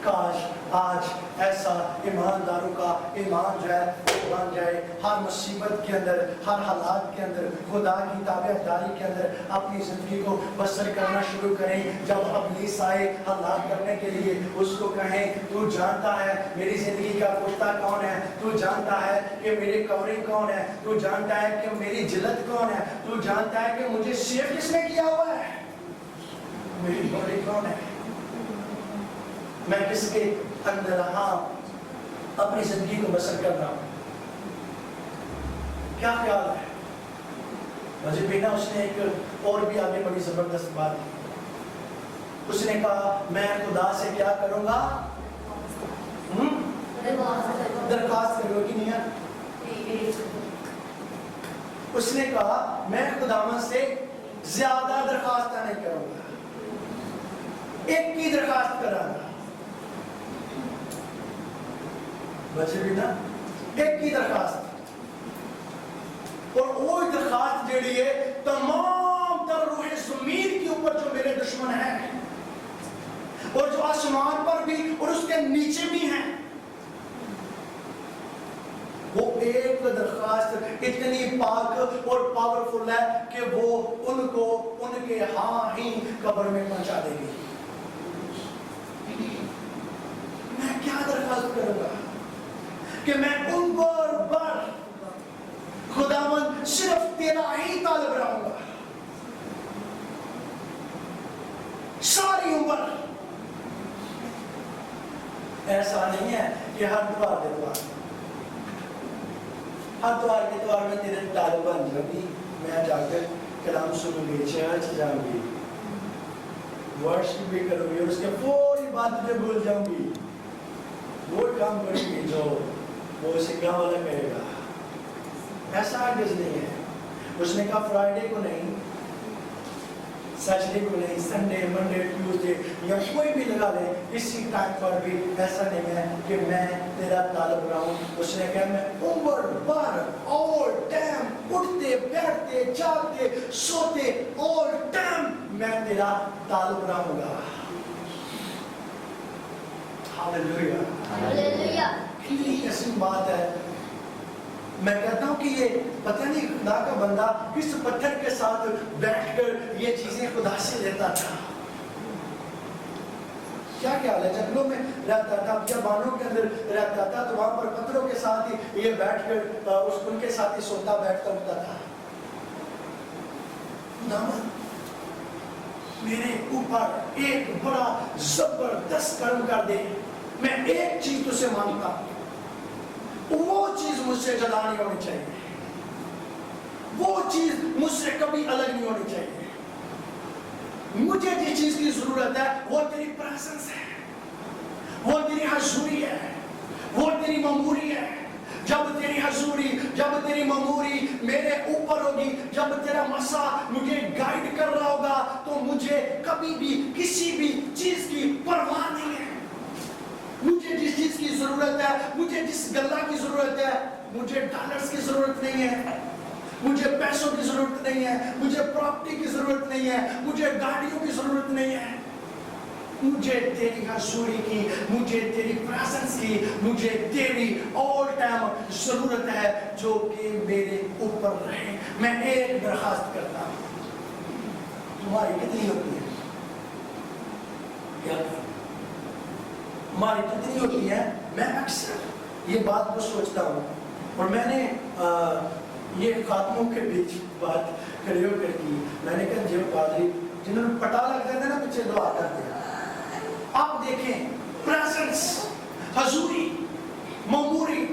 کاش آج ایسا ایمانداروں کا ایمان جو ہے وہ بن جائے، ہر مصیبت کے اندر، ہر حالات کے اندر خدا کی تابعداری کے اندر اپنی زندگی کو بسر کرنا شروع کریں۔ جب ابلیس آئے حالات کرنے کے لیے، اس کو کہیں تو جانتا ہے میری زندگی کا کشتہ کون ہے، تو جانتا ہے کہ میری کوریج کون ہے، تو جانتا ہے کہ میری جلد کون ہے، تو جانتا ہے کہ مجھے شیف کس نے کیا ہوا ہے، میری باڈی کون ہے، میں کس کے اندر اپنی زندگی کو بسر کر رہا ہوں۔ کیا خیال ہے؟ مجھے بینا اس نے ایک اور بھی آگے بڑی زبردست بات کی۔ اس نے کہا میں خدا سے کیا کروں گا؟ درخواست کروں گی نہیں ہے؟ اس نے کہا میں خداوند سے زیادہ درخواست نہیں کروں گا، ایک کی درخواست کروں گا۔ بچے بھی نا ایک کی درخواست، اور وہ درخواست جیڑی ہے تمام تر روح زمین کے اوپر جو میرے دشمن ہیں اور جو آسمان پر بھی اور اس کے نیچے بھی ہیں، وہ ایک درخواست اتنی پاک اور پاورفل ہے کہ وہ ان کو ان کے ہاں ہی قبر میں پہنچا دے گی۔ میں کیا درخواست کروں گا کہ میں ان پر خداوند صرف تیرا ہی طالب رہوں گا ساری عمر۔ ایسا نہیں ہے کہ ہر دوار کے دوار میں تیرے طالب بن جاؤں گی، میں جا کر کلام سنوں گی، چرچ جاؤں گی، ورشپ بھی کروں گی، اور اس کے پوری بات میں بھول جاؤں گی، وہ کام کروں گی جو وہ سکھا والا کہے گا۔ ایسا ہرگز نہیں ہے۔ اس نے کہا فرائیڈے کو نہیں، سیٹرڈے کو نہیں، سنڈے، منڈے، ٹیوزڈے یا کوئی بھی لگا لے، اسی ٹائم پر بھی ایسا نہیں ہے کہ میں تیرا طالب رہوں۔ اس نے کہا میں عمر بھر all time اٹھتے بیٹھتے جاگتے سوتے all time میں تیرا طالب رہوں گا۔ ہاللیلویہ، ہاللیلویہ۔ کتنی عظیم بات ہے۔ میں کہتا ہوں کہ یہ پتہ نہیں خدا کا بندہ کس پتھر کے ساتھ بیٹھ کر یہ چیزیں خدا سے لیتا تھا۔ کیا خیال ہے؟ جنگلوں میں رہتا تھا، بیابانوں کے اندر رہتا تھا، تو وہاں پر پتھروں کے ساتھ ہی یہ بیٹھ کر ان کے ساتھ ہی سوتا بیٹھتا ہوتا تھا۔ خداوند میرے اوپر ایک بڑا زبردست کرم کر دے، میں ایک چیز تجھ سے مانگتا ہوں، وہ چیز مجھ سے جدا نہیں ہونی چاہیے، وہ چیز مجھ سے کبھی الگ نہیں ہونی چاہیے۔ مجھے جس چیز کی ضرورت ہے وہ تیری پریزنس ہے، وہ تیری حضوری ہے، وہ تیری مموری ہے۔ جب تیری حضوری، جب تیری مموری میرے اوپر ہوگی، جب تیرا مسا مجھے گائیڈ کر رہا ہوگا، تو مجھے کبھی بھی کسی بھی چیز کی پرواہ نہیں ہے۔ مجھے جس چیز کی ضرورت ہے، مجھے جس گلہ کی ضرورت ہے، مجھے ڈالرز کی ضرورت نہیں ہے، مجھے پیسوں کی ضرورت نہیں ہے، مجھے پراپرٹی کی ضرورت نہیں ہے، مجھے گاڑیوں کی ضرورت نہیں ہے۔ مجھے تیری حضوری کی، مجھے تیری پریزنس کی، مجھے تیری آل ٹائم ضرورت ہے جو کہ میرے اوپر رہے۔ میں ایک درخواست کرتا ہوں، تمہاری کتنی ہوتی ہے؟ کیا ہماری کتنی ہوتی ہے؟ میں اکثر یہ بات کو سوچتا ہوں، اور میں نے یہ خاتموں کے بیچ بات کھڑے ہو کر کی۔ میں نے کہا جو پادری جنہوں نے پٹا لگ جاتے ہیں نا پیچھے دعا کرتے ہیں، آپ دیکھیں پریزنس، حضوری، مموری۔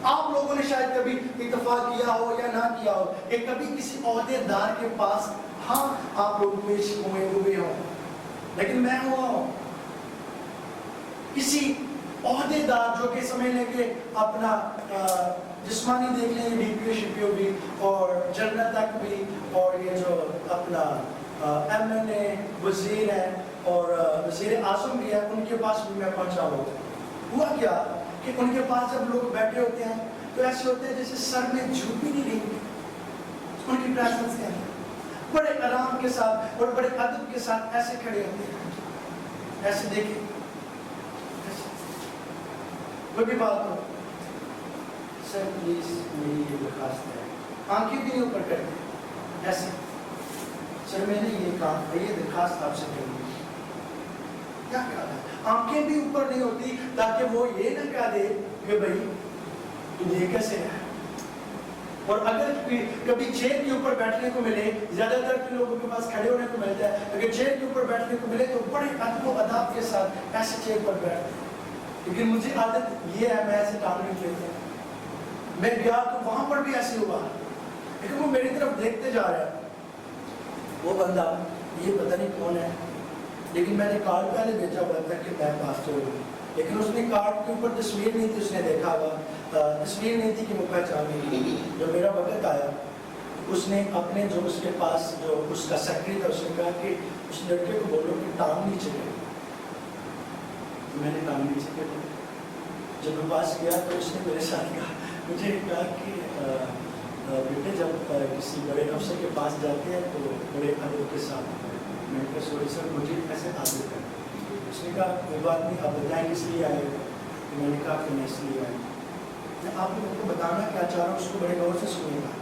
آپ لوگوں نے شاید کبھی اتفاق کیا ہو یا نہ کیا ہو کہ کبھی کسی عہدے دار کے پاس، ہاں آپ لوگ پیش ہوئے ہوں، لیکن میں ہوا ہوں کسی عہدے دار جو کہ سمجھ لیں کہ اپنا جسمانی دیکھ لیں، ڈی پی او شی پی او بھی اور جنرل تک بھی، اور یہ جو اپنا ایم این اے وزیر ہے اور وزیر اعظم بھی ہے، ان کے پاس بھی میں پہنچا ہوں۔ ہوا کیا کہ ان کے پاس جب لوگ بیٹھے ہوتے ہیں تو ایسے ہوتے ہیں جیسے سر میں جھوٹ بھی نہیں رہی، ان کی پریزنس کے اندر بڑے آرام کے ساتھ اور بڑے ادب کے ساتھ ایسے کھڑے ہوتے ہیں، ایسے دیکھیں کوئی بھی بات ہو سر پلیز میری یہ درخواست ہے, آنکھیں بھی نہیں اوپر کرتے ایسے, سر میں نے یہ کام یہ درخواست آپ سے کرنی ہے, کیا کہا ہے, آنکھیں بھی اوپر نہیں ہوتی تاکہ وہ یہ نہ کہہ دے کہ بھائی تو یہ کیسے ہے. اور اگر کبھی چیئر کے اوپر بیٹھنے کو ملے, زیادہ تر کے لوگوں کے پاس کھڑے ہونے کو ملتا ہے, اگر چیئر کے اوپر بیٹھنے کو ملے تو بڑے ادب و اداب کے ساتھ ایسے چیئر پر بیٹھتے ہیں. لیکن مجھے عادت یہ ہے, میں ایسے ٹانگ نہیں لیتا, میں گیا تو وہاں پر بھی ایسے ہوا, لیکن وہ میری طرف دیکھتے جا رہا ہے. وہ بندہ یہ پتہ نہیں کون ہے, لیکن میں نے کارڈ پہلے بھیجا ہوا تھا کہ میں پاسٹر ہوں, لیکن اس نے کارڈ کے اوپر تصویر نہیں تھی, اس نے دیکھا ہوا تصویر نہیں تھی کہ وہ پہچان نہیں. جب میرا وقت آیا اس نے اپنے جو اس کے پاس جو اس کا سیکرٹری تھا, اس نے کہا کہ اس لڑکے کو بولو کہ ٹانگ نیچے کرے. میں نے ٹانگ نیچے کر دی. جب میں پاس گیا تو اس نے میرے ساتھ کہا, مجھے کہا کہ بیٹے جب کسی بڑے افسر کے پاس جاتے ہیں تو بڑے ادب کے ساتھ. میں نے کہا سوری سر مجھے ایسے عادت ہے. اس نے کہا کوئی بات نہیں, آپ بتائیں کس لیے آئے ہو. میں نے کہا کہ میں اس لیے آیا, میں آپ لوگوں کو بتانا کیا چاہ رہا ہوں, اس کو بڑے غور سے سنیے گا.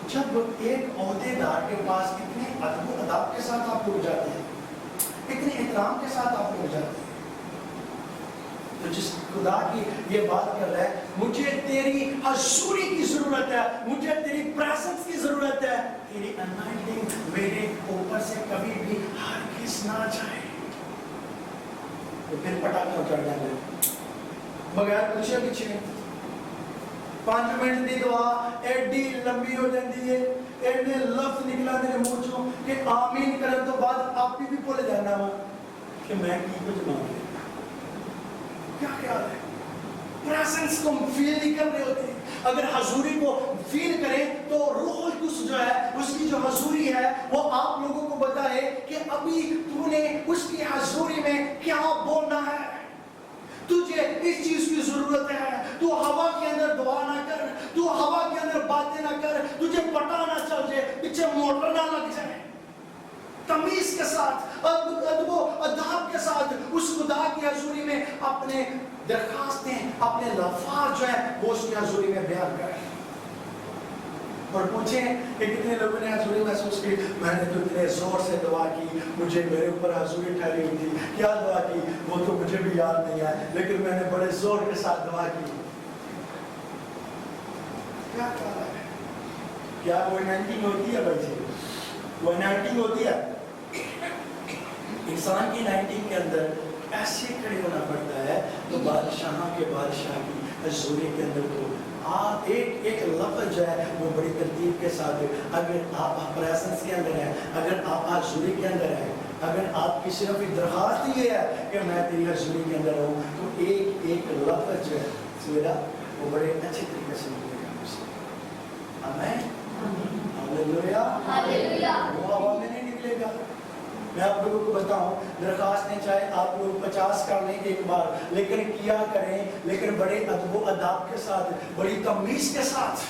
جب ایک عہدیدار کے پاس اتنے ادب و اداب کے ساتھ آپ لوگ جاتے ہیں, اتنے احترام کے ساتھ آپ لوگ جاتے ہیں, تو جس خدا کی یہ بات کر رہا ہے, مجھے تیری حضوری کی ضرورت ہے, مجھے تیری پریزنس کی ضرورت ہے, تیری انائٹنگ میرے اوپر سے کبھی بھی ہرگز نہ جائے. تو پھر پٹاخے چڑھ جائیں گے بغیر پوچھے پیچھے. 5 منٹ دی دعا ایڈی لمبی ہو جاتی ہے, ایڈے لفظ نکلا میرے منہ چوں کہ آمین کرن تو بعد آپ بھی بھول جانا وا کہ میں کی کچھ مانگ. کیا خیال ہے, پریزنس کو فیل نہیں کر رہے ہوتے. اگر حضوری کو فیل کریں تو روح القدس جو ہے, اس کی جو حضوری ہے وہ آپ لوگوں کو بتائے کہ ابھی تو نے اس کی حضوری میں کیا بولنا ہے. تجھے اس چیز کی ضرورت ہے, تو ہوا کے اندر دعا نہ کر, تو ہوا کے اندر باتیں نہ کر, تجھے پتہ نہ چل جائے, پیچھے موٹر نہ لگ جائے. تمیز کے ساتھ, ادب و اداب کے ساتھ اس خدا کی حضوری میں اپنے درخواستیں, اپنے لفظ جو ہیں وہ اس کی حضوری میں بیان کریں. اور پوچھیں کہ کتنے لوگوں نے حضوری محسوس کی, میں نے تو اتنے زور سے دعا کی, مجھے میرے اوپر حضوری ٹھہری ہوئی تھی. کیا دعا کی وہ تو مجھے بھی یاد نہیں ہے, لیکن میں نے بڑے زور کے ساتھ دعا کی. کیا کہا ہے, کیا وہ انائٹنگ ہوتی ہے بھائی جی, وہ انائٹنگ ہوتی ہے. انسان کی انائٹنگ کے اندر ایسے کھڑے ہونا پڑتا ہے تو بادشاہوں کے بادشاہ کی حضوری کے اندر تو آپ ایک لفظ جو ہے وہ بڑی ترتیب کے ساتھ, اگر آپ پریزنس کے اندر ہیں, اگر آپ حضوری کے اندر ہیں, اگر آپ کی صرف ایک درخواست یہ ہے کہ میں تیری حضوری کے اندر ہوں, تو ایک لفظ جو ہے میرا وہ بڑے اچھے طریقے سے نکلے گا. آمین, ہاللیلویا, ہاللیلویا. وہ ہوا میں نہیں نکلے گا. میں آپ لوگوں کو بتاؤں, درخواستیں چاہے آپ لوگ 50 کر لیں ایک بار, لیکن کیا کریں, لیکن بڑے ادب و اداب کے ساتھ, بڑی تمیز کے ساتھ.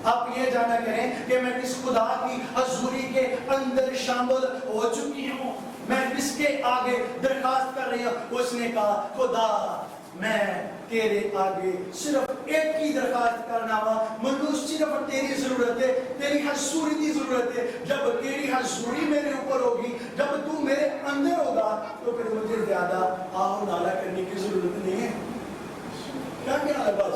آپ یہ جانا کریں کہ میں کس خدا کی حضوری کے اندر شامل ہو چکی ہوں, میں کس کے آگے درخواست کر رہی ہوں. اس نے کہا خدا میں تیرے آگے صرف ایک کی درخواست کرنا وا, مجھے صرف تیری ضرورت ہے, تیری حضوری کی ضرورت ہے. جب تیری حضوری میرے اوپر ہوگی, جب تو میرے اندر ہوگا, تو پھر مجھے زیادہ آہ نالا کرنے کی ضرورت نہیں ہے. کیا خیال ہے باز,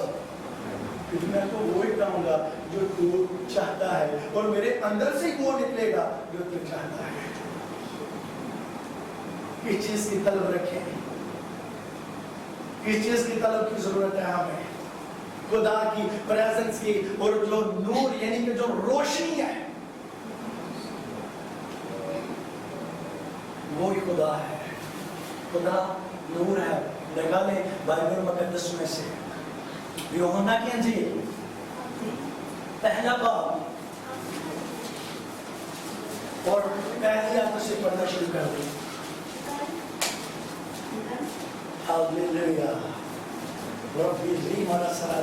کہ میں تو وہی کہوں گا جو تو چاہتا ہے, اور میرے اندر سے وہ نکلے گا جو تو چاہتا ہے. کس چیز کی طلب رکھیں, کس چیز کی طلب کی ضرورت ہے ہمیں, خدا کی پریزنس کی, اور جو نور یعنی کہ جو روشنی ہے وہی خدا ہے. خدا نور ہے. لگا لیں بائبل مقدس میں سے یوحنا کی انجیل پہلا باب اور پہلی آیت سے پڑھنا شروع کر دیں. ہاللیلویا, ربی لی مانا سرا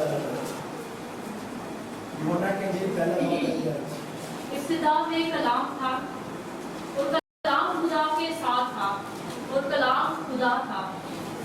یوحنا کی انجیل پہلا باب. ابتدا میں کلام تھا, اور کلام خدا کے ساتھ تھا, اور کلام خدا تھا.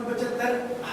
75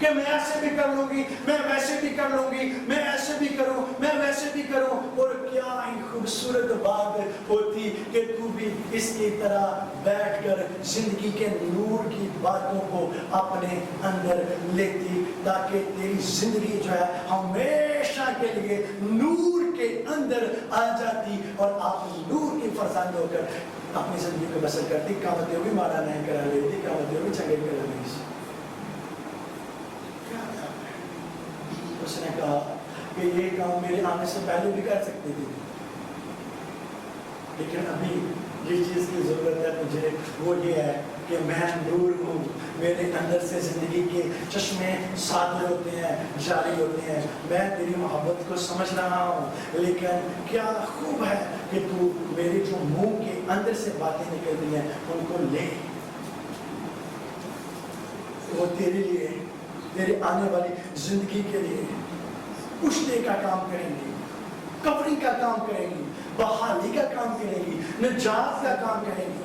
کہ میں ایسے بھی کر لوں گی, میں ویسے بھی کر لوں گی, میں ایسے بھی کروں, میں ویسے بھی کروں. اور کیا ہی خوبصورت بات ہوتی کہ تو بھی اس کی طرح بیٹھ کر زندگی کے نور کی باتوں کو اپنے اندر لیتی, تاکہ تیری زندگی جو ہے ہمیشہ کے لیے نور کے اندر آ جاتی اور آپ نور کی فرزند ہو کر اپنی زندگی کو بسر کرتی. کامتیں بھی مارا نہیں کرا لیتی, کامتیں بھی چنگے کرا نہیں. اس نے کہا کہ یہ کام میرے آنے سے پہلے بھی کر سکتی تھی, لیکن ابھی یہ چیز کی ضرورت ہے مجھے, وہ یہ ہے کہ میں نور ہوں, میرے اندر سے زندگی کے چشمے صادر ہوتے ہیں, جاری ہوتے ہیں. میں تیری محبت کو سمجھ رہا ہوں, لیکن کیا خوب ہے کہ تو میری جو منہ کے اندر سے باتیں نکلتی ہیں ان کو لے. وہ تیرے لیے, تیرے آنے والی زندگی کے لیے پشتے کا کام کریں گی, کفری کا کام کریں گی, بحالی کا کام کریں گی, نجات کا کام کریں گی,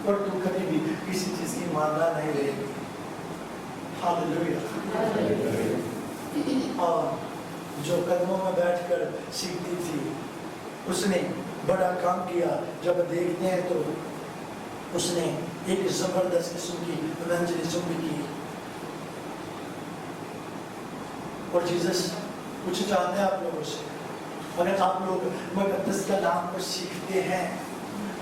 اور تو کبھی بھی کسی چیز کی مانگا نہیں رہے گی. ہاللیلویہ. اور جو قدموں میں بیٹھ کر سیکھتی تھی, اس نے بڑا کام کیا. جب دیکھتے ہیں تو اس نے ایک زبردست قسم کی ایونجلزم بھی کی. اور جیسس کچھ چاہتے ہیں آپ لوگوں سے, اگر آپ لوگ مقدس کلام کو سیکھتے ہیں,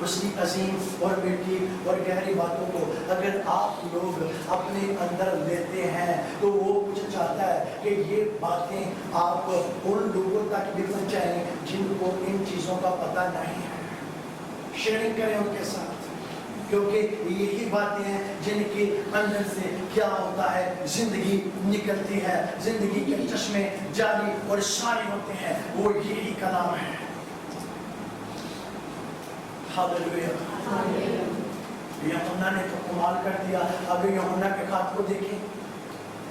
اس کی عظیم اور میٹھی اور گہری باتوں کو اگر آپ لوگ اپنے اندر لیتے ہیں, تو وہ کچھ چاہتا ہے کہ یہ باتیں آپ ان لوگوں تک بھی پہنچائیں جن کو ان چیزوں کا پتہ نہیں ہے. شیئرنگ کریں ان کے ساتھ, کیونکہ یہی باتیں ہیں جن کے اندر سے کیا ہوتا ہے, زندگی نکلتی ہے, زندگی کے چشمے جاری اور ساری ہوتے ہیں. وہ یہی کلام ہے. ہاللیلویہ. یوحنا نے تو کمال کر دیا. اگر یوحنا کے خط کو دیکھیں,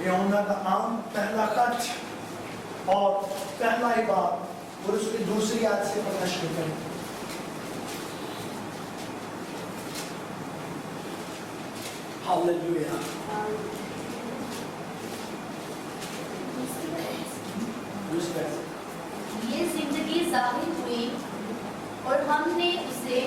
یوحنا کا عام پہلا خط اور پہلا ہی باب اور اس کی دوسری آیت سے پڑھنا شروع کریں. ہاللیلویہ. یہ زندگی ظاہر ہوئی اور ہم نے اسے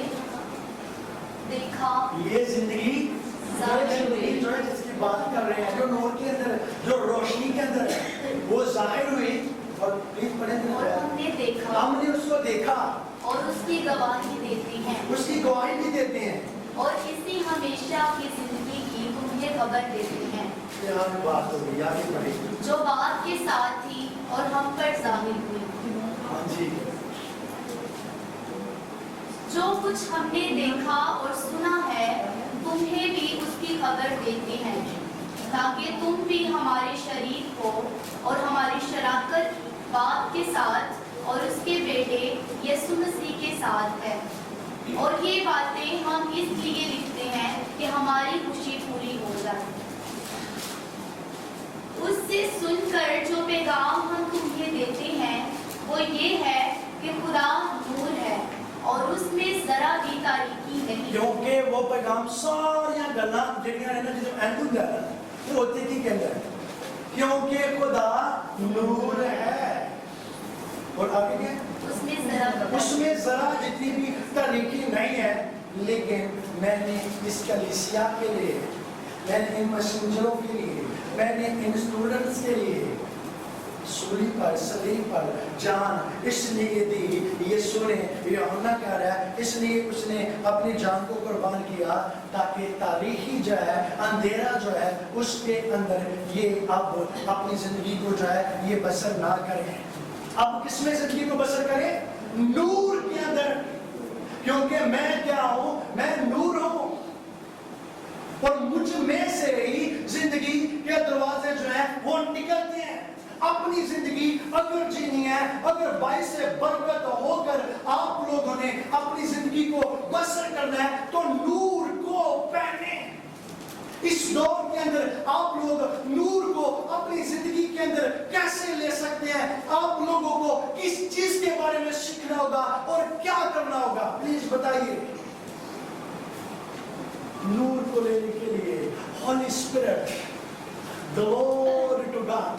دیکھا. یہ زندگی جو ہے جس کی بات کر رہے ہیں, جو نور کے اندر, جو روشنی کے اندر ہے, وہ ظاہر ہوئی اور ہم نے دیکھا, ہم نے اس کو دیکھا اور اس کی گواہی دیتے ہیں, اس کی گواہی بھی دیتے ہیں, اور اسی ہمیشہ کی زندگی کی تمہیں خبر دیتے ہیں. یار بات ہو گئی, یاد ہی پڑے, جو بات کے ساتھ تھی اور ہم پر ظاہر ہوئی. ہاں جی. جو کچھ ہم نے دیکھا اور سنا ہے تمہیں بھی اس کی خبر دیتے ہیں, تاکہ تم بھی ہمارے شریک ہو اور ہماری شراکت باپ کے ساتھ اور اس کے بیٹے یسوع مسیح کے ساتھ ہے. اور یہ باتیں ہم اس لیے لکھتے ہیں کہ ہماری خوشی پوری ہو جائے. اس سے سن کر جو پیغام ہم تمہیں دیتے ہیں وہ یہ ہے کہ خدا نور ہے اور اس میں ذرا بھی تاریکی نہیں. کیونکہ وہ پیغام ساریا گلاں جڑیاں نے نا جدوں اینڈ ہوندا ہے وہ ہوتے کی کہندا ہے, کیونکہ خدا نور ہے اور آگے کیا, اس میں ذرا جتنی بھی تاریکی نہیں ہے. لیکن میں نے اس کلیسیا کے لیے, میں نے ان مسنجروں کے لیے, میں نے ان اسٹوڈنٹس کے لیے سولی پر, صلیب پر جان اس لیے دی. یہ سنیں یوحنا کہہ رہا ہے, اس لیے اس نے اپنی جان کو قربان کیا تاکہ تاریخی جو ہے, اندھیرا جو ہے, اس کے اندر یہ اب اپنی زندگی کو جو ہے یہ بسر نہ کریں. اب کس میں زندگی کو بسر کریں؟ نور کے اندر. کیونکہ میں کیا ہوں؟ میں نور ہوں, اور مجھ میں سے ہی زندگی کے دروازے جو ہیں وہ نکلتے ہیں. اپنی زندگی اگر جینی ہے, اگر باعث برکت ہو کر آپ لوگوں نے اپنی زندگی کو بسر کرنا ہے, تو نور کو پہنے. اس دور کے اندر آپ لوگ نور کو اپنی زندگی کے اندر کیسے لے سکتے ہیں؟ آپ لوگوں کو کس چیز کے بارے میں سیکھنا ہوگا اور کیا کرنا ہوگا؟ پلیز بتائیے. نور کو لینے کے لیے holy spirit Glory to God.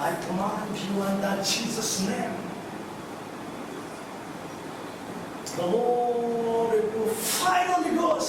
I command you in that Jesus' name, the Lord to finally goes.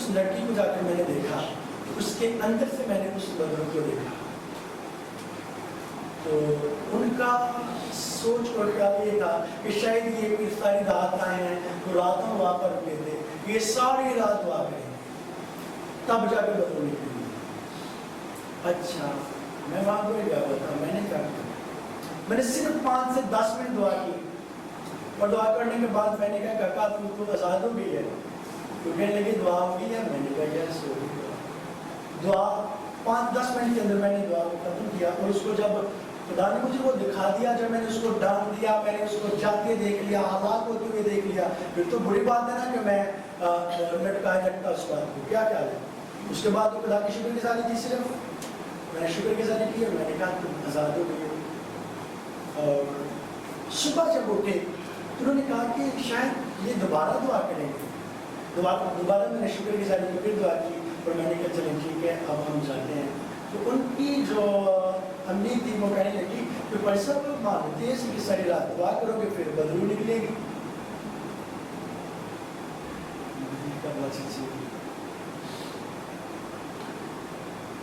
اس لڑکی کو جا کے میں نے دیکھا، اس کے اندر سے میں نے اس بدر کو دیکھا، تو ان کا سوچ اور خیال یہ تھا کہ شاید یہ کوئی ساری رات آئے ہیں تو راتوں وہاں پر رکے تھے، یہ ساری رات وہاں گئے تب جا کے بدر نکلی۔ اچھا میں وہاں کوئی گیا ہوا تھا، میں نے کیا کیا، میں نے صرف 5 سے 10 منٹ دعا کی، اور دعا کرنے کے بعد میں نے کہا کاکا تم تو آزاد ہو گئی ہے، تو کہنے لگے دعا ہو گئی ہے، میں نے کہا یس ہو گئی دعا۔ 5-10 منٹ کے اندر میں نے دعا کو ختم کیا، اور اس کو جب خدا نے مجھے وہ دکھا دیا، جب میں نے اس کو ڈال دیا، میں نے اس کو جاتے دیکھ لیا، ہلاک ہوتے ہوئے دیکھ لیا، پھر تو بری بات ہے نا کہ میں لٹکایا لٹکا اس بات کو، کیا ہے اس کے بعد تو خدا کی شکر گزاری تھی، صرف میں نے شکر گزاری کی اور میں نے کہا تم آزاد ہو گئی ہو۔ اور صبح جب اٹھے انہوں نے کہا کہ شاید یہ دوبارہ دعا کریں گے، دوبارہ میں نے شکر گزاری کی، پھر دعا کی، اور میں نے کہا چلیں ٹھیک ہے اب ہم جاتے ہیں۔ تو ان کی جو امی تھی وہ کہنے لگی کہ بھائی صاحب مانتے ہیں کہ ساری رات دعا کرو گے پھر بدرو نکلے گی۔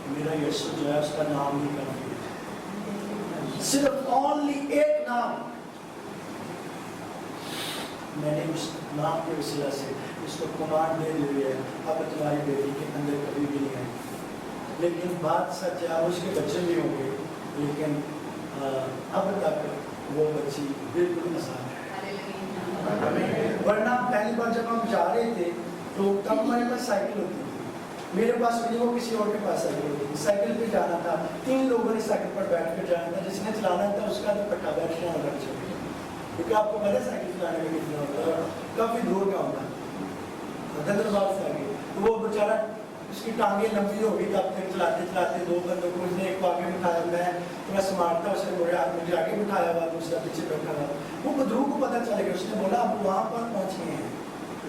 میرا یسوع جو ہے اس کا نام ہی کافی ہے، صرف اونلی ایک نام، میں نے اس نام کے وسیلہ سے اس کو کمانڈ دے دی ہے، اب تمہاری بیٹی کے اندر کبھی بھی نہیں آئی۔ لیکن بات سچ ہے اس کے بچے بھی ہوں گے، لیکن اب تک وہ بچی بالکل آزاد ہے۔ ورنہ پہلی بار جب ہم جا رہے تھے تو تب ہمارے پاس سائیکل ہوتی تھی، میرے پاس بھی وہ کسی اور کے پاس سائیکل ہوتی تھی، سائیکل پہ جانا تھا، 3 لوگوں نے سائیکل پر بیٹھ کر جانا تھا، جس نے چلانا تھا اس کا تو پٹا بیٹھ جانا لگ چاہیے، کیونکہ آپ کو پتہ سائیکل چلانے میں کتنا ہوتا ہے، کافی دور کا ہوتا ہے، حیدرآباد سے آگے، تو وہ بیچارہ اس کی ٹانگیں لمبی ہو گئی، تب تک چلاتے چلاتے 2 بندوں کو اس نے ایک کو آگے بٹھایا، میں تھوڑا سمارتا اس نے میرے ہاتھ مجھے آگے بٹھایا ہوا، دوسرا پیچھے بیٹھا ہوا، وہ بدرو کو پتہ چل گیا، اس نے بولا اب وہاں پر پہنچ گئے ہیں،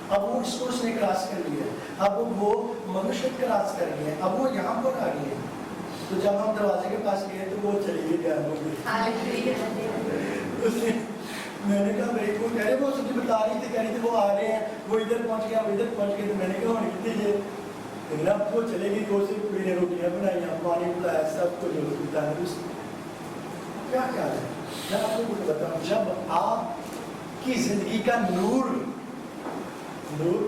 اب وہ اس کو اس نے کراس کر لیا ہے، اب وہ مغشت کراس کر گئے ہیں، اب وہ یہاں پر آ گئے ہیں۔ تو جب ہم دروازے کے پاس گئے تو وہ چلی گئی گیا ہو گئی، میں نے کہا بھائی وہ کہہ رہے وہ سب بتا رہی تھی، کہہ رہی تھی وہ آ رہے ہیں، وہ ادھر پہنچ گیا، وہ ادھر پہنچ گئے، تو میں نے کہا وہ نکلتی ہے، لیکن اب وہ چلے گی، تو صرف کوئی نے روٹیاں بنائی، پانی پلایا، سب کچھ تندرست۔ کیا خیال ہے؟ میں آپ کو کچھ بتاؤں، جب آپ کی زندگی کا نور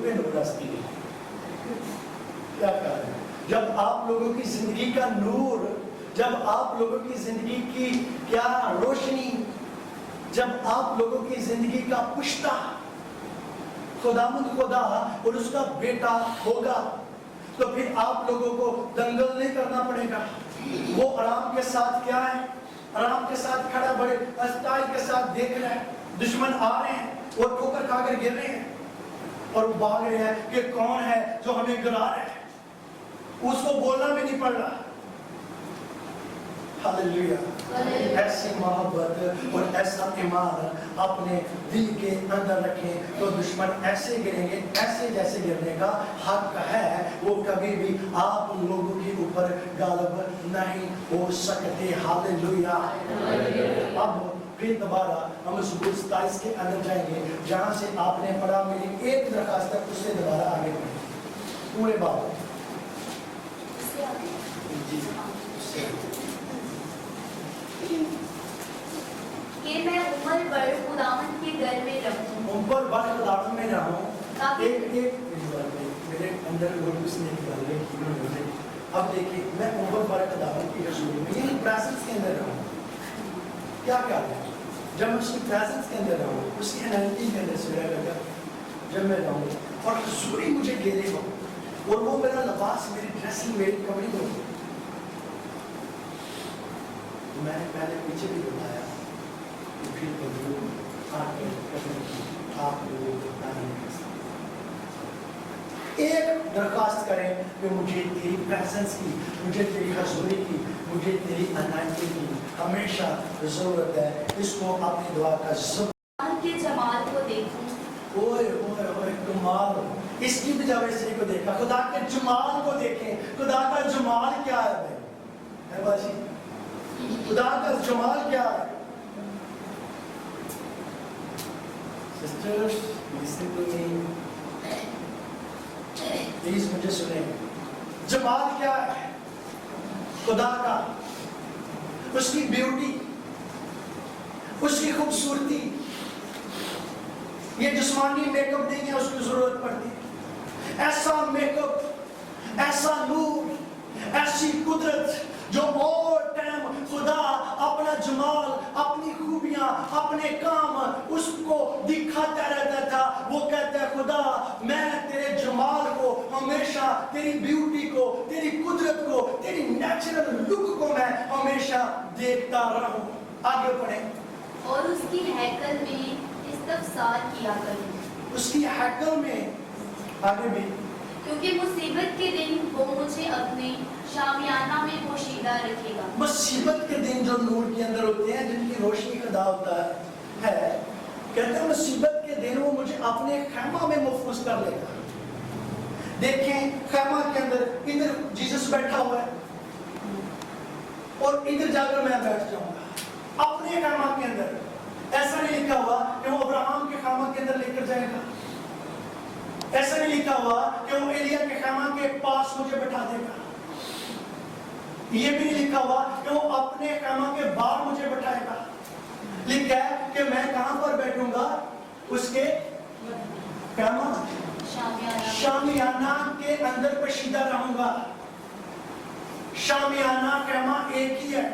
پہ نور رستی ہے، کیا خیال ہے؟ جب آپ لوگوں کی زندگی کا نور، جب آپ لوگوں کی زندگی کی کیا روشنی، جب آپ لوگوں کی زندگی کا پشتہ خداوند خدا اور اس کا بیٹا ہوگا، تو پھر آپ لوگوں کو دنگل نہیں کرنا پڑے گا۔ وہ آرام کے ساتھ کیا ہے؟ آرام کے ساتھ کھڑا، بڑے اسٹائل کے ساتھ دیکھ رہے ہیں، دشمن آ رہے ہیں اور ٹھوکر کھا کر گر رہے ہیں اور بھاگ رہے ہیں کہ کون ہے جو ہمیں گرا رہا ہے، اس کو بولنا بھی نہیں پڑ رہا۔ ہاللیلویا۔ ایسی محبت اور ایسا ایمان اپنے دل کے اندر رکھیں تو دشمن ایسے گریں گے، ایسے جیسے گرنے کا حق ہے، وہ کبھی بھی آپ لوگوں کے اوپر غالب نہیں ہو سکتے۔ ہاللیلویا۔ اب پھر دوبارہ ہم زبور 27 کے اندر جائیں گے جہاں سے آپ نے پڑھا، میری ایک درخواست تک اس سے دوبارہ آگے پڑھیں پورے بات کہ میں عمر بڑھ خداوند کے گھر میں رہوں، عمر بڑھ خداوند میں رہوں۔ ایک میرے اندر وہ اس نے نکالے کی، اب دیکھیں میں عمر بڑھ خداوند کی حضور میں، یعنی پریزنس کے اندر رہوں۔ کیا کیا ہے؟ جب میں اس کی پریزنس کے اندر رہوں، اس کی انائٹی کے اندر سویا لگا، جب میں رہوں اور حضوری مجھے گھیرے ہو اور وہ میرا لباس، میری ڈریسنگ، میری کپڑی ہو، میں نے پہلے پیچھے بھی بتایا کہ پھر بدلو آپ لوگوں کو بتانا نہیں کر سکتے۔ ایک درخواست کریں کہ مجھے تیری پریزنس کی، مجھے تیری حضوری کی، مجھے تیری انائٹی کی ہمیشہ ضرورت ہے۔ اس کو اپنی دعا کا خدا کے جمال کو دیکھوں، اوئے اوئے اوئے کمال، اس کی بھی جب اسی کو دیکھا، خدا کے جمال کو دیکھیں۔ خدا کا جمال کیا ہے بھائی؟ خدا کا جمال کیا ہے؟ Sisters, listen to me. Please مجھے سنیں. جمال کیا ہے؟ خدا کا، اس کی بیوٹی، اس کی خوبصورتی. یہ جسمانی میک اپ نہیں ہے اس کی ضرورت پڑتی. ایسا میک اپ، ایسا نور، ایسی قدرت جو اور ٹائم خدا اپنا جمال، اپنی خوبیاں، اپنے کام اس کو دکھاتا رہتا تھا. وہ کہتا ہے خدا میں تیرے جمال کو ہمیشہ، تیری بیوٹی کو، تیری قدرت کو، تیری نیچرل لک کو میں ہمیشہ دیکھتا رہوں. آگے پڑھیں. اور اس کی ہیکل میں استفسار کیا کروں. اس کی ہیکل میں، آگے بھی، کیونکہ مصیبت کے دن وہ مجھے اپنے شامیانہ میں پوشیدہ رکھے گا. مصیبت کے دن جو نور کے اندر ہوتے ہیں، جن کی روشنی خدا ہوتا ہے، کہتے ہیں مصیبت کے دن وہ مجھے اپنے خیمہ میں محفوظ کر لے گا. دیکھیں خیمہ کے اندر ادھر جیسس بیٹھا ہوا ہے اور ادھر جا کر میں بیٹھ جاؤں گا اپنے خیمہ کے اندر. ایسا نہیں لکھا ہوا کہ وہ ابراہم کے خیمہ کے اندر لے کر جائے گا. ایسا نہیں لکھا ہوا کہ وہ ایلیا کے خیمہ کے پاس مجھے بٹھا دے گا. یہ بھی نہیں لکھا ہوا کہ وہ اپنے خیمہ کے باہر مجھے بٹھائے گا. لکھا ہے کہ میں کہاں پر بیٹھوں گا؟ اس کے خیمہ شامیانہ کے اندر پوشیدہ رہوں گا. شامیانہ خیمہ ایک ہی ہے.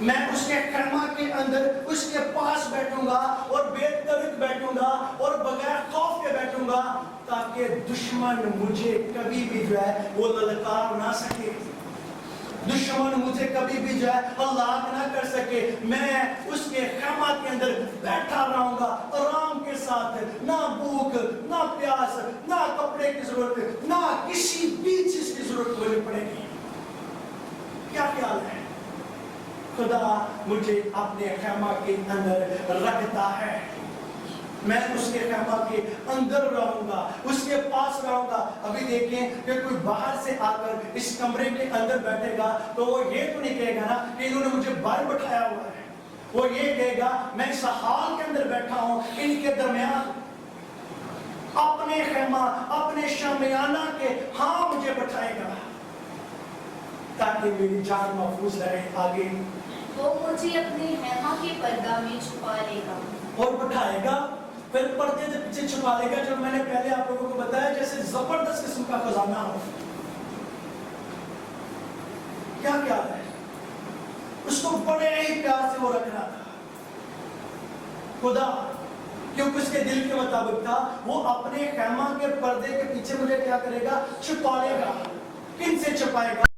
میں اس کے خیمہ کے اندر اس کے پاس بیٹھوں گا اور بے ترک بیٹھوں گا اور بغیر خوف کے بیٹھوں گا تاکہ دشمن مجھے کبھی بھی جو ہے وہ للکار نہ سکے. دشمن مجھے کبھی بھی جو ہے ہلاک نہ کر سکے. میں اس کے خیمہ کے اندر بیٹھا رہوں گا آرام کے ساتھ. نہ بھوک، نہ پیاس، نہ کپڑے کی ضرورت، نہ کسی بھی چیز کی ضرورت مجھے پڑے گی. کیا خیال ہے؟ خدا مجھے اپنے خیمہ کے اندر رکھتا ہے. میں اس کے خیمہ کے اندر رہوں گا، اس کے پاس رہوں گا. ابھی دیکھیں کہ کوئی باہر سے آ کر اس کمرے کے اندر بیٹھے گا تو وہ یہ تو نہیں کہے گا نا کہ انہوں نے مجھے باہر بٹھایا ہوا ہے. وہ یہ کہے گا میں اس حال کے اندر بیٹھا ہوں، ان کے درمیان اپنے خیمہ، اپنے شامیانہ کے ہاں مجھے بٹھائے گا تاکہ میری جان محفوظ رہے. آگے وہ مجھے اپنے خیمہ کے پردہ میں چھپا لے گا. اور بٹھائے گا، پھر پردے کے پیچھے چھپا لے گا. جو میں نے پہلے آپ لوگوں کو بتایا جیسے زبردست قسم کا خزانہ ہو. کیا خیال ہے؟ اس کو بڑے ہی پیار سے وہ رکھ رہا تھا. خدا کیونکہ اس کے دل کے مطابق تھا، وہ اپنے خیمہ کے پردے کے پیچھے مجھے کیا کرے گا؟ چھپا لے گا. کن سے چھپائے گا؟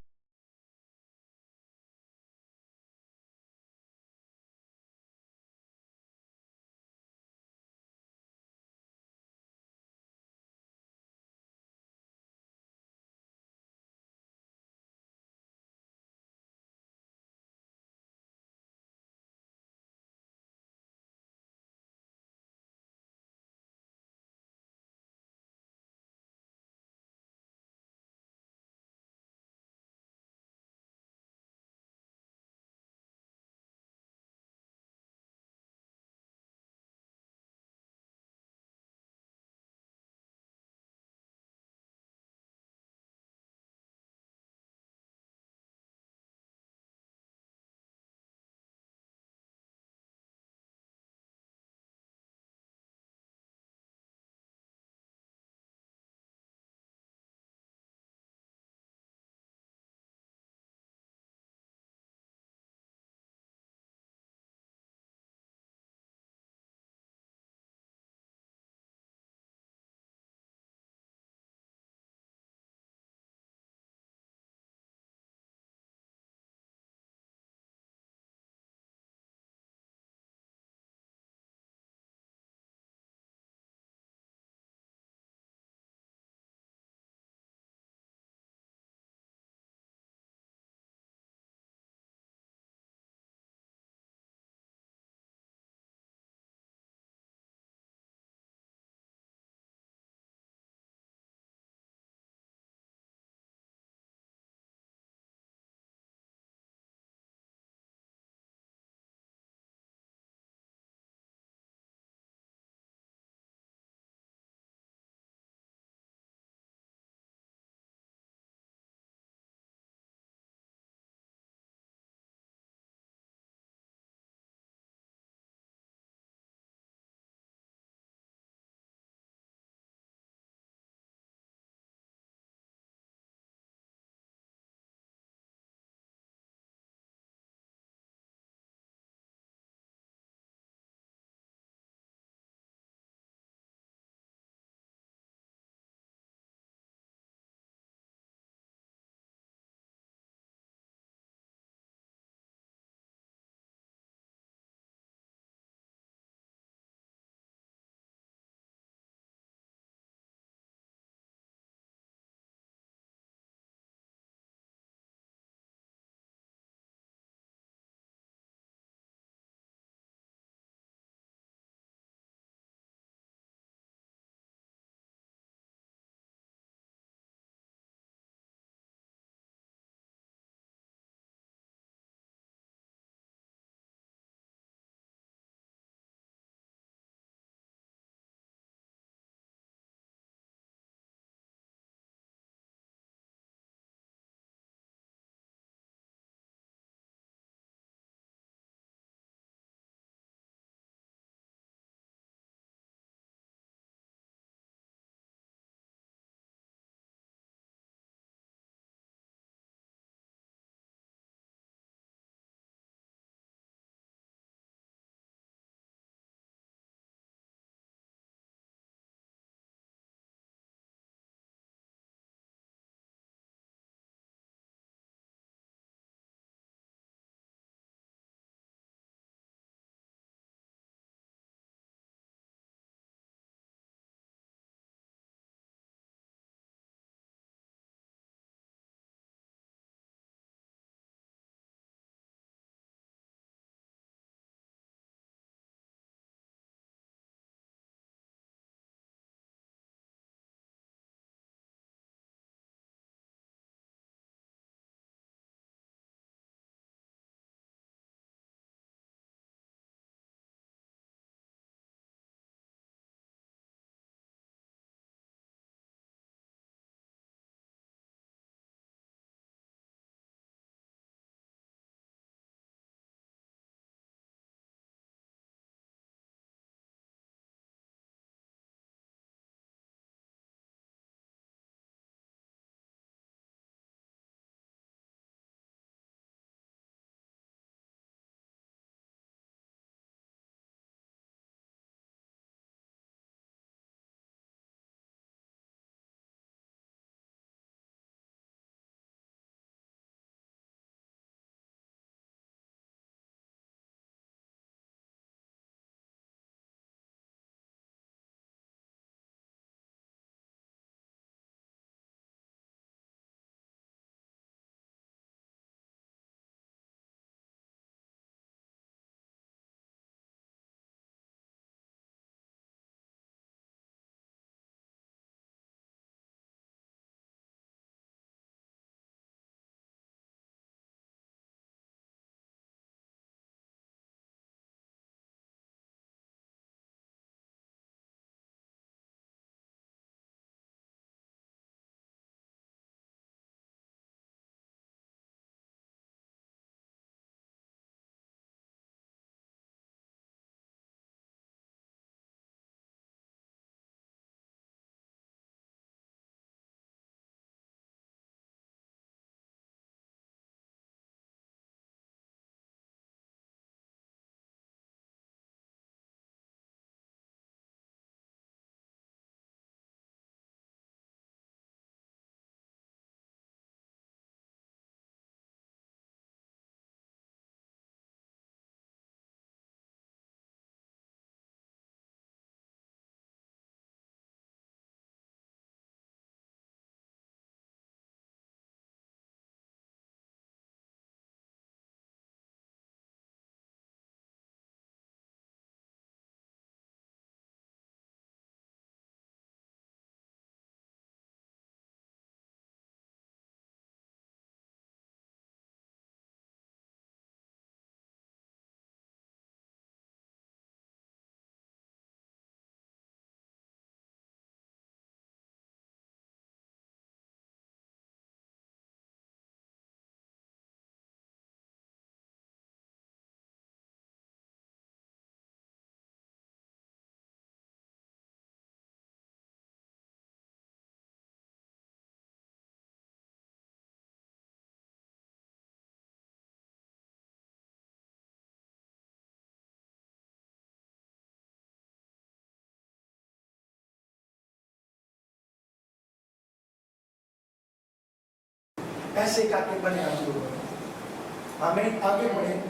ایسے کاکے بنے آپ لوگ. آمین. آگے بڑھیں.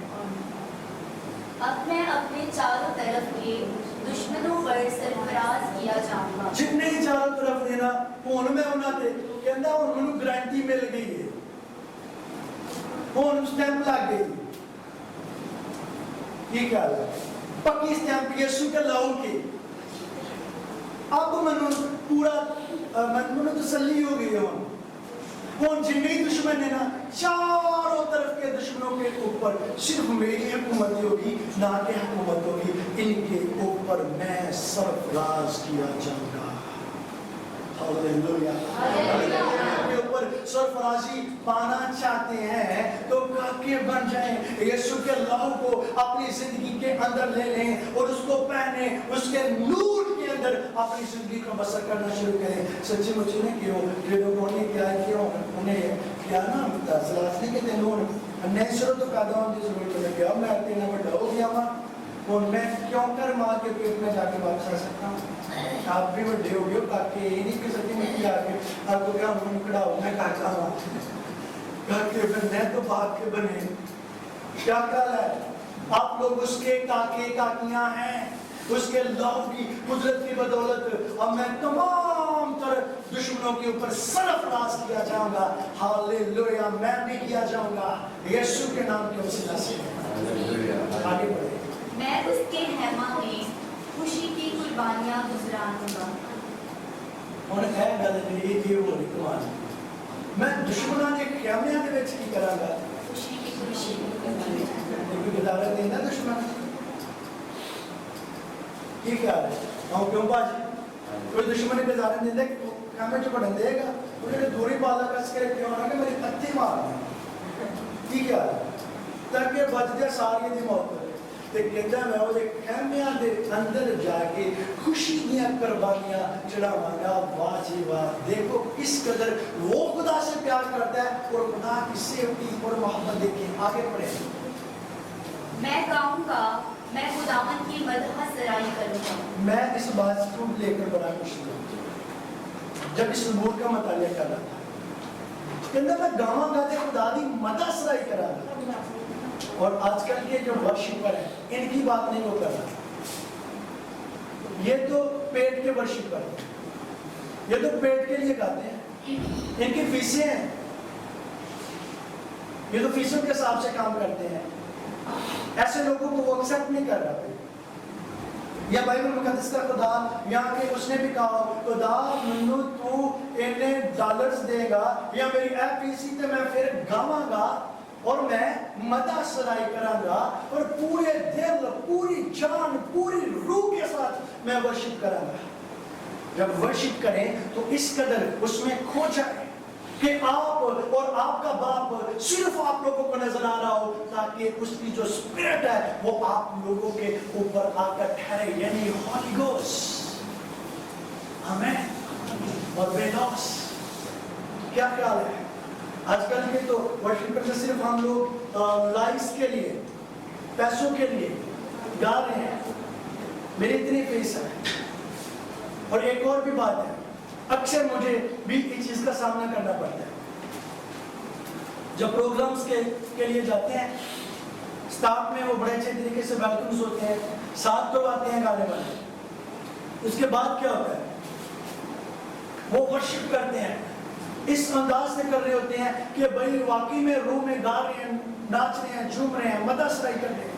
اب میں اپنے چاروں طرف کے دشمنوں پر سرفراز کیا جاؤں گا. جتنے ہی چاروں طرف دینا ہون میں ہونا تے کہندا ہن مینوں گارنٹی مل گئی ہے, ہن سٹیمپ لگ گئی. کی گل ہے؟ پکی سٹیمپ یسوع کے لاؤ کی. اب مینوں پورا مینوں تسلی ہو گئی. ہن جتنے دشمن ہیں نا چاروں طرف کے دشمنوں کے اوپر صرف میری حکومت ہوگی, نہ کہ حکومت ہوگی ان کے اوپر میں سرفراز کیا جاؤں گا. ہاللویا. کے اوپر سرفرازی پانا چاہتے ہیں تو کاکے بن جائیں, یسوع کے لہو کو اپنی زندگی کے اندر لے لیں اور اس کو پہنیں, اس کے نور کے اندر اپنی زندگی کو بسر کرنا شروع کریں. سچی مچی نے کیوں یہ لوگوں نے کیا کیوں انہیں کیا نا سلاسلی کے دنوں نئے شروع تو پیدا ہونے کی ضرورت ہے. کیا میں تینا بڑا ہو گیا ہوں اور میں کیوں کر ماں کے پیٹ میں جا کے واپس آ سکتا ہوں. آپ بھی بڑے ہو گئے ہو تاکہ یہ نہیں کہ سکتے میں کیا کے آپ کو کیا من کڑاؤ میں کاکا ہوں. کاکے بننے تو باپ کے بنے. کیا کہا ہے آپ لوگ اس کے کاکے کاکیاں ہیں, اس کے لہو کی قدرت کی بدولت اب میں تمام تر دشمنوں کے اوپر سرفراز کیا جاؤں گا. ہاللویا. میں بھی کیا جاؤں گا یسوع کے نام کے وسیلہ سے. آگے بڑھیں. میں اس کے خیمہ میں خوشی کی قربانیاں گزرانوں گا. اور اے گل یہ ہو رہی کمال, میں دشمناں دے خیمیاں دے وچ کی کراں گا. خوشی کی قربانیاں کوئی گزارا دیندا دشمن کی کیا ہے ہم کیوں باجی کوئی دشمن نے گزارا دیندا کہ خیمے چ بڑھن دے گا انہیں دوری بالا کس کے کیوں نہ کہ میری کتے مار کی کیا ہے تاکہ بچ جائے ساری دی موت. تے کہندا میں او دے خیمیاں دے اندر جا کے خوشی دیاں قربانیاں چڑھاواں گا. واہ جی واہ. دیکھو کس قدر وہ خدا سے پیار کرتا ہے اور خدا کی سیفٹی اور محبت دیکھیں. آگے پڑھیں. میں گاؤں گا, میں خداوند کی مدح سرائی کروں گا. میں اس بات کو لے کر بڑا خوش ہوں جب اس نبوت کا مطالعہ کر رہا تھا. کہندا میں گاواں گا تے خدا دی مدح سرائی کراں گا. اور آج کل کے جو ورشپر ہیں ان کی بات نہیں وہ کر رہا, یہ تو پیٹ کے ورشپر ہیں, یہ تو پیٹ کے لیے گاتے ہیں, ان کی فیسیں ہیں, یہ تو فیسوں کے حساب سے کام کرتے ہیں. ایسے لوگوں کو وہ ایکسپٹ نہیں کر رہا. یا بائبل مقدس کا خدا یہاں کہ اس نے بھی کہا خدا منو تو انہیں ڈالرز دے گا یا میری ایپ پیسی تے میں پھر گاواں گا اور میں مدح سرائی کراں گا اور پورے دل, پوری جان, پوری روح کے ساتھ میں ورشپ کراں گا. جب ورشپ کریں تو اس قدر اس میں کھو جائیں کہ آپ اور آپ کا باپ صرف آپ لوگوں کو نظر آ رہا ہو تاکہ اس کی جو اسپرٹ ہے وہ آپ لوگوں کے اوپر آ کر ٹھہرے, یعنی ہولی گوسٹ. آمین. اور بے لوس کیا خیال ہے آج کل کے تو ورشپ سے صرف ہم لوگ لائکس کے لیے, پیسوں کے لیے گا رہے ہیں. میری اتنی فیس ہے. اور ایک اور بھی بات ہے, اکثر مجھے بھی اس چیز کا سامنا کرنا پڑتا ہے. جب پروگرامز کے لیے جاتے ہیں سٹارٹ میں وہ بڑے اچھے طریقے سے ویلکمز ہوتے ہیں, ساتھ تو آتے ہیں گانے والے. اس کے بعد کیا ہوتا ہے وہ ورشپ کرتے ہیں, اس انداز سے کر رہے ہوتے ہیں کہ بھائی واقعی میں روح میں گا رہے ہیں, ناچ رہے ہیں, جھوم رہے ہیں, مدح سرائی کر رہے ہیں.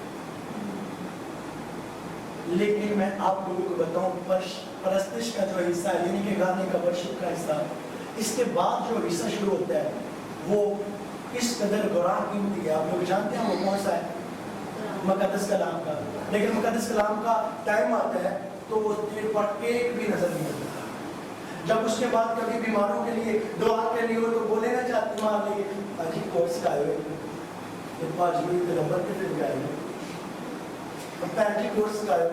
لیکن میں آپ لوگوں کو بتاؤں پرستش کا جو حصہ ہے یعنی کہ گانے کا ورشپ کا حصہ, اس کے بعد جو حصہ شروع ہوتا ہے وہ اس قدر غرا قیمتی ہے. آپ لوگ جانتے ہیں وہ کون سا ہے؟ مقدس کلام کا. لیکن مقدس کلام کا ٹائم آتا ہے تو وہ دیر پر ایک بھی نظر نہیں آتا. جب اس کے بعد کبھی بیماروں کے لیے دعا کے لیے ہو تو بولے نہ چاہتے مار لیے اجی کورس کا ہوئے تو پاجی کے نمبر کے پھر گئے اور پینٹی کورس کا ہے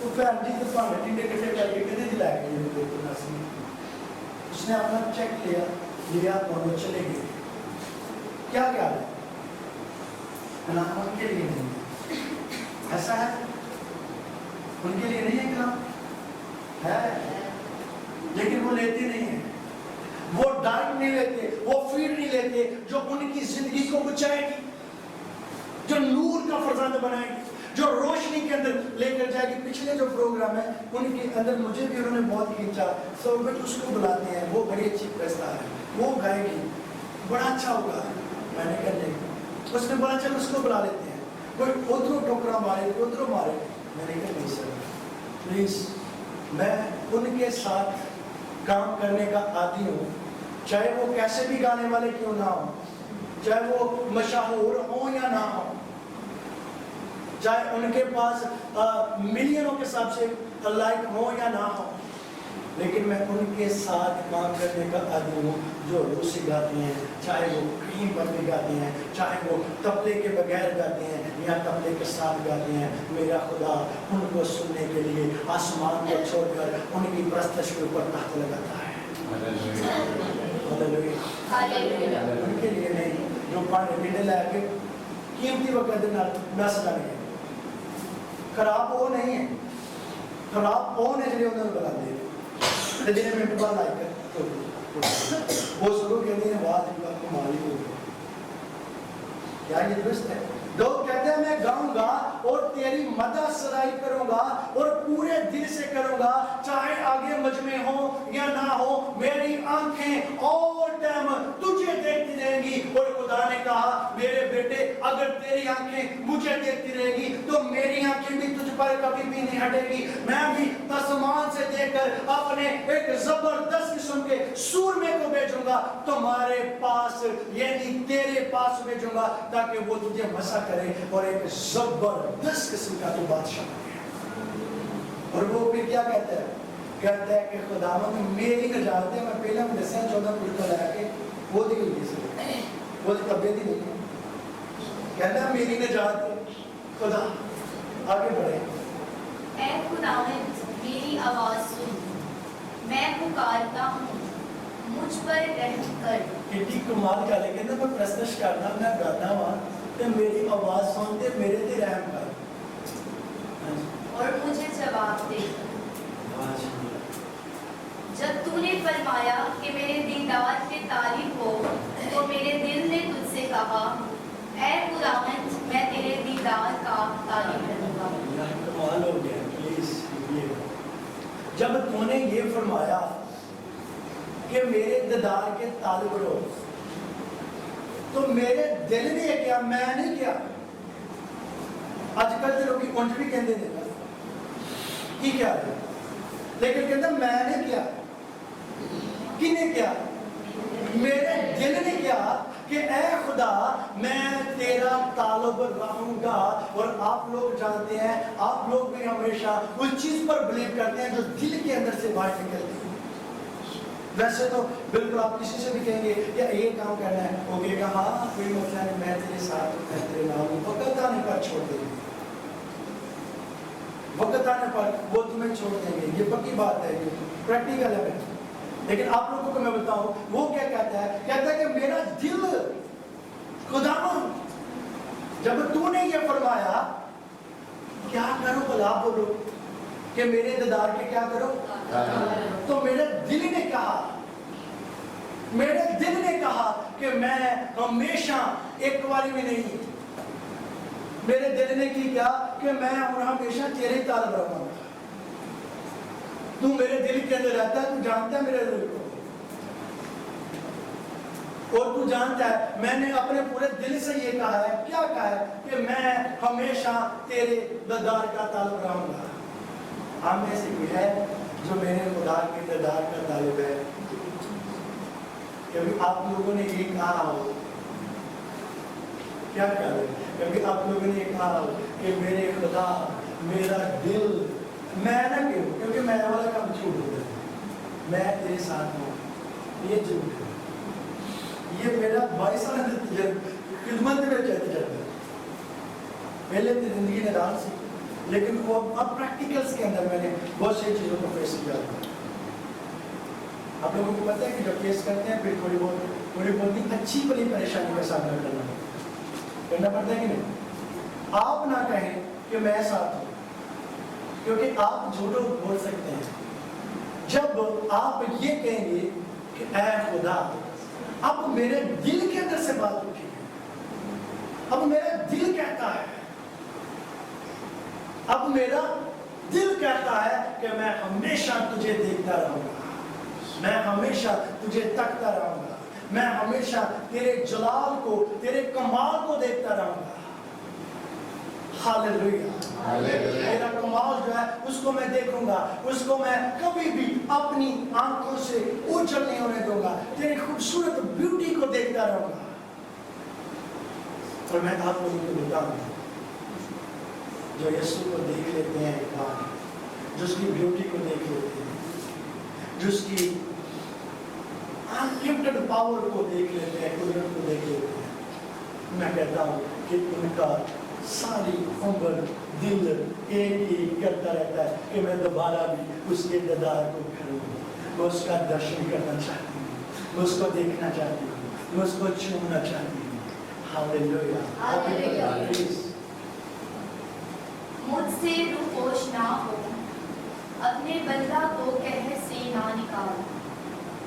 تو پینٹی تو پانے ٹنڈے کٹے کر کے کدے دلا کے یہ دیکھو ناسی اس نے اپنا چیک لیا اور چلے گئے. کیا کیا ہے کلام ان کے لیے نہیں ہے, ایسا ہے ان کے لیے نہیں ہے کلام ہے, لیکن وہ لیتے نہیں ہیں, وہ ڈائٹ نہیں لیتے, وہ فیڈ نہیں لیتے جو ان کی زندگی کو بچائے گی، جو نور کا فرزند بنائے گی، جو روشنی کے اندر لے کر جائے گی۔ پچھلے جو پروگرام ہے ان کے اندر مجھے بھی انہوں نے بہت کھینچا، سوربت اس کو بلاتے ہیں، وہ بڑی اچھی پرستار ہے، وہ گائے گی، بڑا اچھا ہوگا۔ میں نے کہا نہیں، اس نے بولا چل اس کو بلا لیتے ہیں، کوئی ادھروں ٹوکرا مارے کوئی ادھروں مارے۔ میں نے کہا نہیں سر پلیز، میں ان کے ساتھ کام کرنے کا عادی ہوں، چاہے وہ کیسے بھی گانے والے کیوں نہ ہوں، چاہے وہ مشہور ہوں یا نہ ہوں، چاہے ان کے پاس ملینوں کے حساب سے لائک ہوں یا نہ ہوں، لیکن میں ان کے ساتھ کام کرنے کا عادی ہوں جو روسی گاتے ہیں، چاہے وہ کریم پر بھی گاتے ہیں، چاہے وہ تبلے کے بغیر گاتے ہیں یا تبلے کے ساتھ گاتے ہیں۔ میرا خدا ان کو سننے کے لیے آسمان کو چھوڑ کر ان کی پرستش کے اوپر تخت لگاتا ہے۔ ان کے لیے نہیں جو پانی پینے لائق ہے، قیمتی وقت نہ سجا نہیں ہے، خراب وہ نہیں ہے، خراب وہ نہیں جنہیں انہوں نے بلا دے جنہیں میں انتباہ لائی کر وہ ضرور کہتے ہیں بات ان کا کمالی ہو گئی۔ کیا یہ درست ہے؟ لوگ کہتے ہیں میں گاؤں گا اور تیری مدح سرائی کروں گا اور پورے دل سے کروں گا، چاہے آگے مجمع ہو یا نہ ہو، میری آنکھیں آل ٹائم تجھے دیکھتی رہیں گی۔ اور خدا نے کہا میرے بیٹے اگر تیری آنکھیں مجھے دیکھتی رہیں گی تو میری آنکھیں بھی تجھ پر کبھی بھی نہیں ہٹے گی۔ میں بھی آسمان سے دیکھ کر اپنے ایک زبردست قسم کے سورمے کو بھیجوں گا تمہارے پاس، یعنی تیرے پاس بھیجوں گا تاکہ وہ تجھے مسا کرے اور ایک زبردست قسم کا تو بادشاہ بنے۔ اور وہ پھر کیا کہتا ہے؟ کہتا ہے کہ خداوند میری نجات ہے۔ میں پہلے میں دسیا 14 پڑھ کر آیا کہ وہ دی ہوئی سے وہ طبیعت ہی نہیں کہتا ہے میری نجات ہے۔ خدا آگے بڑھے۔ اے خداوند میری آواز سن، میں پکارتا ہوں، مجھ پر رحم کر۔ کتنی کمال کا لیکن میں پرستش کرنا، میں گانا ہوا کہ میری آواز سنتے میرے تے رحم کر اور مجھے جواب دے۔ جب تو نے فرمایا کہ میرے دیدار کے طالب ہو تو میرے دل نے تجھ سے کہا اے خداوند میں تیرے دیدار کا طالب رہوں گا۔ کمال ہو گیا۔ پلیز جب تو نے یہ فرمایا کہ میرے دیدار کے طالب رہو تو میرے دل نے کیا، میں نے کیا۔ آج کل کے لوگ اونٹ بھی کہتے ہیں کی کیا ہے، لیکن کہتا میں نے کیا، کی نے کیا، میرے دل نے کیا کہ اے خدا میں تیرا طالب رہوں گا۔ اور آپ لوگ جانتے ہیں، آپ لوگ بھی ہمیشہ اس چیز پر بلیو کرتے ہیں جو دل کے اندر سے باہر نکلتی ہے۔ ویسے تو بالکل آپ کسی سے بھی کہیں گے یا یہ کام کرنا ہے، وہ کہے گا ہاں کوئی مسئلہ نہیں، میں تیرے ساتھ ہوں، میں تیرے نام ہوں، وقت آنے پر چھوڑ دیں گے، وقت آنے پر وہ تمہیں چھوڑ دیں گے۔ یہ پکی بات ہے، یہ پریکٹیکل ہے۔ لیکن آپ لوگوں کو میں بتاؤں وہ کیا کہتا ہے، کہتا ہے کہ میرا دل خداوند جب تو نے یہ فرمایا کیا کرو بلا بولو کہ میرے دیدار کے کیا کرو، تو میرے دل نے کہا، میرے دل نے کہا کہ میں ہمیشہ ایک باری میں نہیں، میرے دل نے کی کیا کہ میں ہمیشہ تیرے طالب رہوں گا۔ تو میرے دل کے اندر رہتا ہے، تو جانتا ہے میرے دل کو، اور تو جانتا ہے میں نے اپنے پورے دل سے یہ کہا ہے، کیا کہا ہے کہ میں ہمیشہ تیرے دیدار کا طالب رہوں گا۔ ہم میں سے کوئی ہے جو میرے خدا کے دیدار کا طالب ہے؟ کبھی آپ لوگوں نے یہ کہا ہو، کیا کہا ہے، کبھی آپ لوگوں نے یہ کہا ہو کہ میرے خدا میرا دل، میں نہ کہوں کیونکہ میں والا کام جھوٹ ہوتا ہے، میں تیرے ساتھ ہوں، یہ جھوٹ ہے، یہ میرا 22 سال خدمت میں کہتے جاتا ہے۔ پہلے تو زندگی نے رات سی، لیکن وہ اب پریکٹیکلز کے اندر میں نے بہت سی چیزوں کو فیس کیا۔ آپ لوگوں کو پتہ ہے کہ جب فیس کرتے ہیں پھر تھوڑی بہت ہی اچھی بڑی پریشانی کا سامنا کرنا پڑتا ہے کہ نہیں؟ آپ نہ کہیں کہ میں ساتھ ہوں، کیونکہ آپ جھوٹوں بول سکتے ہیں۔ جب آپ یہ کہیں گے کہ اے خدا اب میرے دل کے اندر سے بات اٹھی ہے. اب میرا دل کہتا ہے، اب میرا دل کہتا ہے کہ میں ہمیشہ تجھے دیکھتا رہوں گا، میں ہمیشہ تجھے تکتا رہوں گا، میں ہمیشہ تیرے جلال کو، تیرے کمال کو دیکھتا رہوں گا. ہاللیلویہ. میرا کمال جو ہے اس کو میں دیکھوں گا، اس کو میں کبھی بھی اپنی آنکھوں سے اوجھل نہیں ہونے دوں گا. تیری خوبصورت بیوٹی کو دیکھتا رہوں گا. اور میں آپ لوگوں کو بتاؤں، جو یسوع کو دیکھ لیتے ہیں ایک بار، جو اس کی بیوٹی کو دیکھ لیتے ہیں، جو اس کی انلمیٹڈ پاور کو دیکھ لیتے ہیں، قدرت کو دیکھ لیتے ہیں، میں کہتا ہوں کہ ان کا ساری عمر دل ایک ہی کرتا رہتا ہے کہ میں دوبارہ بھی اس کے دیدار کو کروں، میں اس کا درشن کرنا چاہتی ہوں، میں اس کو دیکھنا چاہتی ہوں، میں اس کو چومنا چاہتی ہوں. ہاللیلویہ. مجھ سے روپوش نہ ہو، اپنے بندہ کو قہر سے نہ نکال.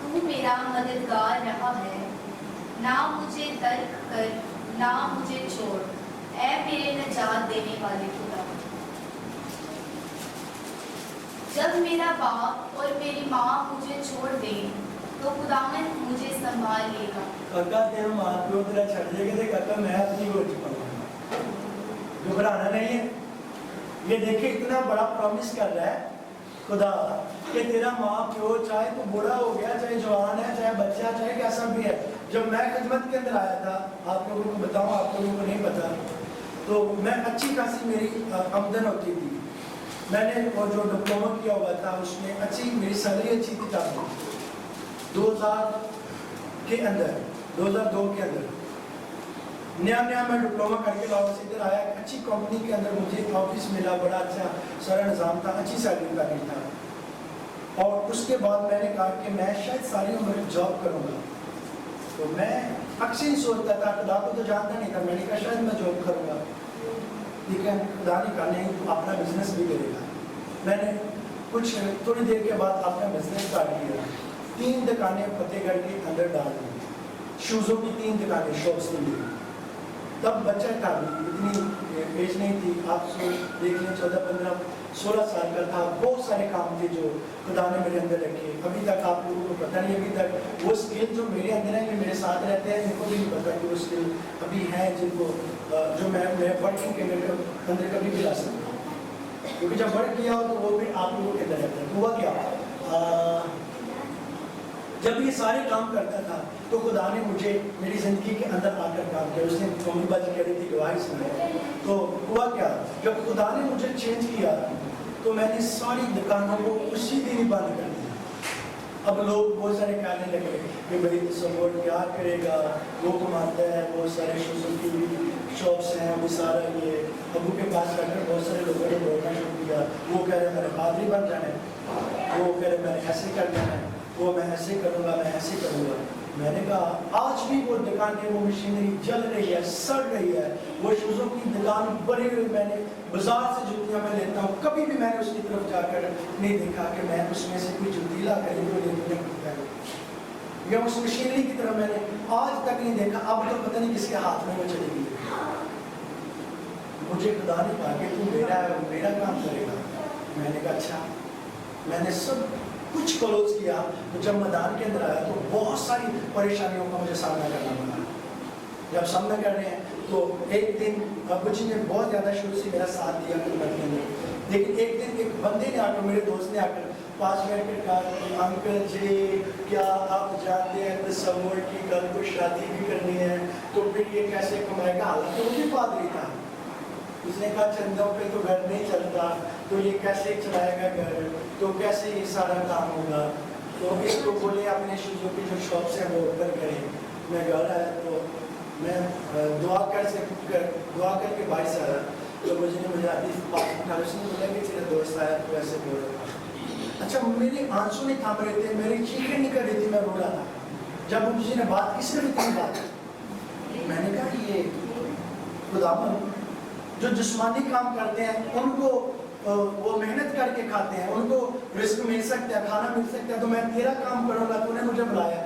تو میرا مددگار رہا ہے، نہ مجھے ترک کر، نہ مجھے چھوڑ، اے میرے نجات دینے والے خدا. جب میرا باپ اور میری ماں مجھے چھوڑ دیں تو خداوند مجھے سنبھال لے گا. کاکا تیرے ماں پیو تیرا چھڑ دے گا، کاکا میں اپنی ہو چکا ہوں. گھبرانا نہیں ہے. یہ دیکھیں اتنا بڑا پرومس کر رہا ہے خدا کہ تیرا ماں پیو چاہے تو بوڑھا ہو گیا، چاہے جوان ہے، چاہے بچہ، چاہے کیسا بھی ہے. جب میں خدمت کے اندر آیا تھا، آپ لوگوں کو بتاؤں، آپ لوگوں کو نہیں پتا، تو میں اچھی خاصی میری آمدن ہوتی تھی. میں نے وہ جو ڈپلوما کیا ہوا تھا اس میں اچھی میری سیلری اچھی تھی. تب 2000 کے اندر 2002 کے اندر نیا میں ڈپلوما کر کے واپس ادھر آیا. اچھی کمپنی کے اندر مجھے آفس ملا، بڑا اچھا سارا نظام تھا، اچھی سیلری کا بھی تھا. اور اس کے بعد میں نے کہا کہ میں شاید ساری عمر جاب کروں گا. تو میں اکثر ہی سوچتا تھا، خدا کو تو جانتا نہیں تھا. میں نے کہا شاید میں جاب کروں گا. ٹھیک ہے، خدا نے کہا نہیں تو اپنا بزنس بھی کرے گا. میں نے کچھ تھوڑی دیر کے بعد اپنا بزنس اسٹارٹ کیا. 3 دکانیں فتح گڑھ کے اندر ڈال دی، شوزوں کی 3 دکانیں، شاپس کی. تب بچہ تھا، اتنی ایج نہیں تھی. آپ دیکھ لیں 14 15 16 سال کا تھا. بہت سارے کام تھے جو خدا نے میرے اندر رکھے. ابھی تک آپ لوگوں کو پتہ نہیں، ابھی تک وہ اسکل جو میرے اندر ہے، یہ میرے ساتھ رہتے ہیں، ان کو بھی نہیں پتا کہ وہ اسکل ابھی ہیں جن کو جو میں ورکنگ کے میرے اندر کبھی بھی لا سکتا ہوں. کیونکہ جب ورک کیا ہو تو وہ بھی آپ لوگوں کے اندر رہتا ہے. تو ہوا کیا، جب یہ سارے کام کرتا تھا تو خدا نے مجھے میری زندگی کے اندر آ کر کام کیا. اس نے قومی بازی کہہ رہی تھی گواہی سنائی. تو ہوا کیا، جب خدا نے مجھے چینج کیا تو میں نے ساری دکانوں کو اسی دن ہی بند کر دیا. اب لوگ بہت سارے کہنے لگے کہ بھائی سپورٹ کیا کرے گا، وہ کماتا ہے، بہت سارے شوزوں کی شاپس ہیں، وہ سارا یہ ابو کے پاس جا کر بہت سارے لوگوں نے بولنا شروع کیا. وہ کہہ رہے میں نے پادری بن جانا ہے، وہ کہہ رہے میں نے ایسے کر جانا ہے، وہ میں ایسے کروں گا، میں ایسے کروں گا. میں نے کہا آج بھی وہ دکانیں، وہ مشینری جل رہی ہے، سڑ رہی ہے. وہ شوزوں کی دکان بڑی ہوئی، میں نے بازار سے جوتیاں میں لیتا ہوں، کبھی بھی میں نے اس کی طرف جا کر نہیں دیکھا کہ میں اس میں سے کوئی جوتی لا کر یا اس مشینری کی طرف میں نے آج تک نہیں دیکھا. اب تو پتہ نہیں کس کے ہاتھ میں وہ چلی گئی. مجھے خدا نے کہا کہ تو میرا کام کرے گا. میں نے کہا اچھا. میں نے سب کچھ کلوز کیا. تو جب میدان کے اندر آیا تو بہت ساری پریشانیوں کا مجھے سامنا کرنا پڑا. جب سامنا کر رہے ہیں تو ایک دن ابو جی نے بہت زیادہ شروع سے میرا ساتھ دیا خدمت کے اندر. لیکن ایک دن ایک بندے نے آ کر، میرے دوست نے آ کر پاس بیٹھ کر کہا انکل جی کیا آپ جانتے ہیں تصور کی کل کو شادی بھی کرنی ہے تو پھر یہ کیسے کمائے گا. حالانکہ وہ بھی پادری تھا. اس نے کہا چندوں پہ تو گھر نہیں چلتا، تو یہ کیسے چلائے گا گھر، تو کیسے یہ سارا کام ہوگا. تو اس کو بولے اپنے شوزوں کی جو شاپس ہیں وہ اوپن کریں. میں گھر آیا تو میں دعا کر کے باہر سے آیا تو مجھے حدیث پاک اٹھا. اس نے بولا کہ تیرا دوست آیا تو ایسے بول رہا تھا. اچھا میرے آنسو نہیں تھام رہے تھے، میری چیخیں نہیں کر رہی تھی، میں رو رہا تھا. جب مجھے نے بات کی صرف اتنی بات، میں نے کہا یہ خداوند جو جسمانی کام کرتے ہیں ان کو وہ محنت کر کے کھاتے ہیں، ان کو رزق مل سکتا ہے، کھانا مل سکتا ہے، تو میں تیرا کام کروں گا. تو نے مجھے بلایا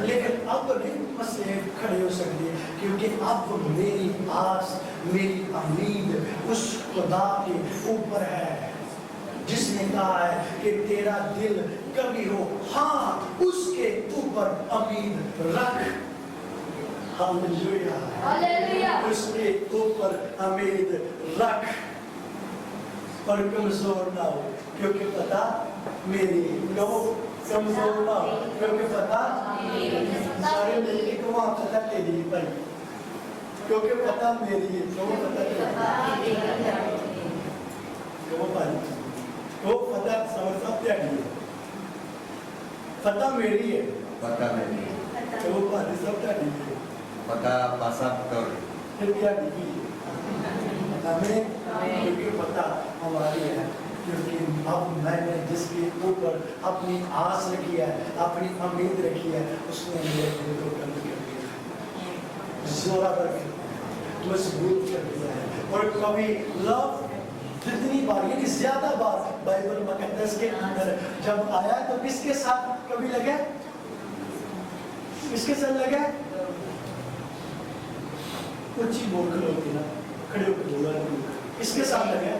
لیکن اب نہیں مسئلے کھڑے ہو سکتے کیونکہ اب میری آس میری امید اس خدا کے اوپر ہے جس نے کہا ہے کہ تیرا دل کبھی ہو ہاں اس کے اوپر امید رکھ ہاللیلویا ہاللیلویا اس کے اوپر امید رکھ اور کمزور نہ ہو کیونکہ پتہ میری کمزور نہ ہو کیونکہ پتہ سارے مل کے وہاں پتہ کے لیے بھائی کیونکہ پتہ میری ہے جو پتہ جو بھائی وہ فتح سمجھتا کیا ہے فتح میری ہے Pata meni, وہ بھائی سب کیا ہے pata pasang tor, پھر کیا ہے ہمیں کیونکہ پتہ ہماری ہے کیونکہ اب میں نے جس کے اوپر اپنی آس رکھی ہے اپنی امید رکھی ہے اس نے میرے دل کو بند کر دیا ہے زورا کر کے مضبوط کر دیا ہے اور کبھی لو جتنی بار یعنی زیادہ بار بائبل مقدس کے اندر جب آیا تو کس کے ساتھ کبھی لگے کس کے ساتھ لگے کچھ ہی بول کھڑے ہوتی نا کھڑے ہو کر بولا کس کے ساتھ لگے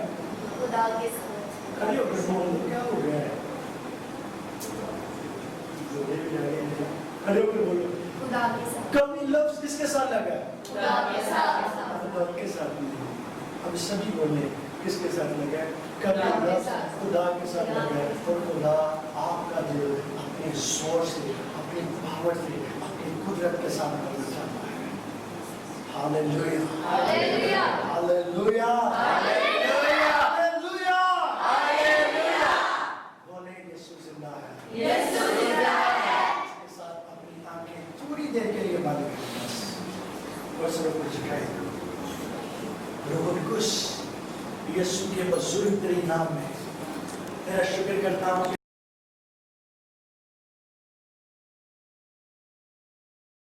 خدا کے ساتھ کھڑے ہو کر بول کیا ہو گیا ہے کھڑے ہو کر بولو خدا کے ساتھ کبھی لفظ کس کے ساتھ لگا ہے خدا کے ساتھ خدا کے ساتھ نہیں اب سبھی بولے کس کے ساتھ لگا ہے کبھی خدا کے لفظ ساتھ. خدا کے ساتھ لگا ہے اور خدا آپ کا دل اپنے زور سے اپنی پاور سے اپنی قدرت کے ساتھ کرنا چاہتا ہے ہاللیلویا ہاللیلویا ہاللیلویا ہاللیلویا ہاللیلویا ہاللیلویا بولے یسوع زندہ ہے یسوع زندہ ہے اس کے ساتھ اپنی آنکھیں تھوڑی دیر کے لیے بند کریں بس اور سب کچھ کھائے روح القدس یسوع کے بزرگ ترین نام میں تیرا شکر کرتا ہوں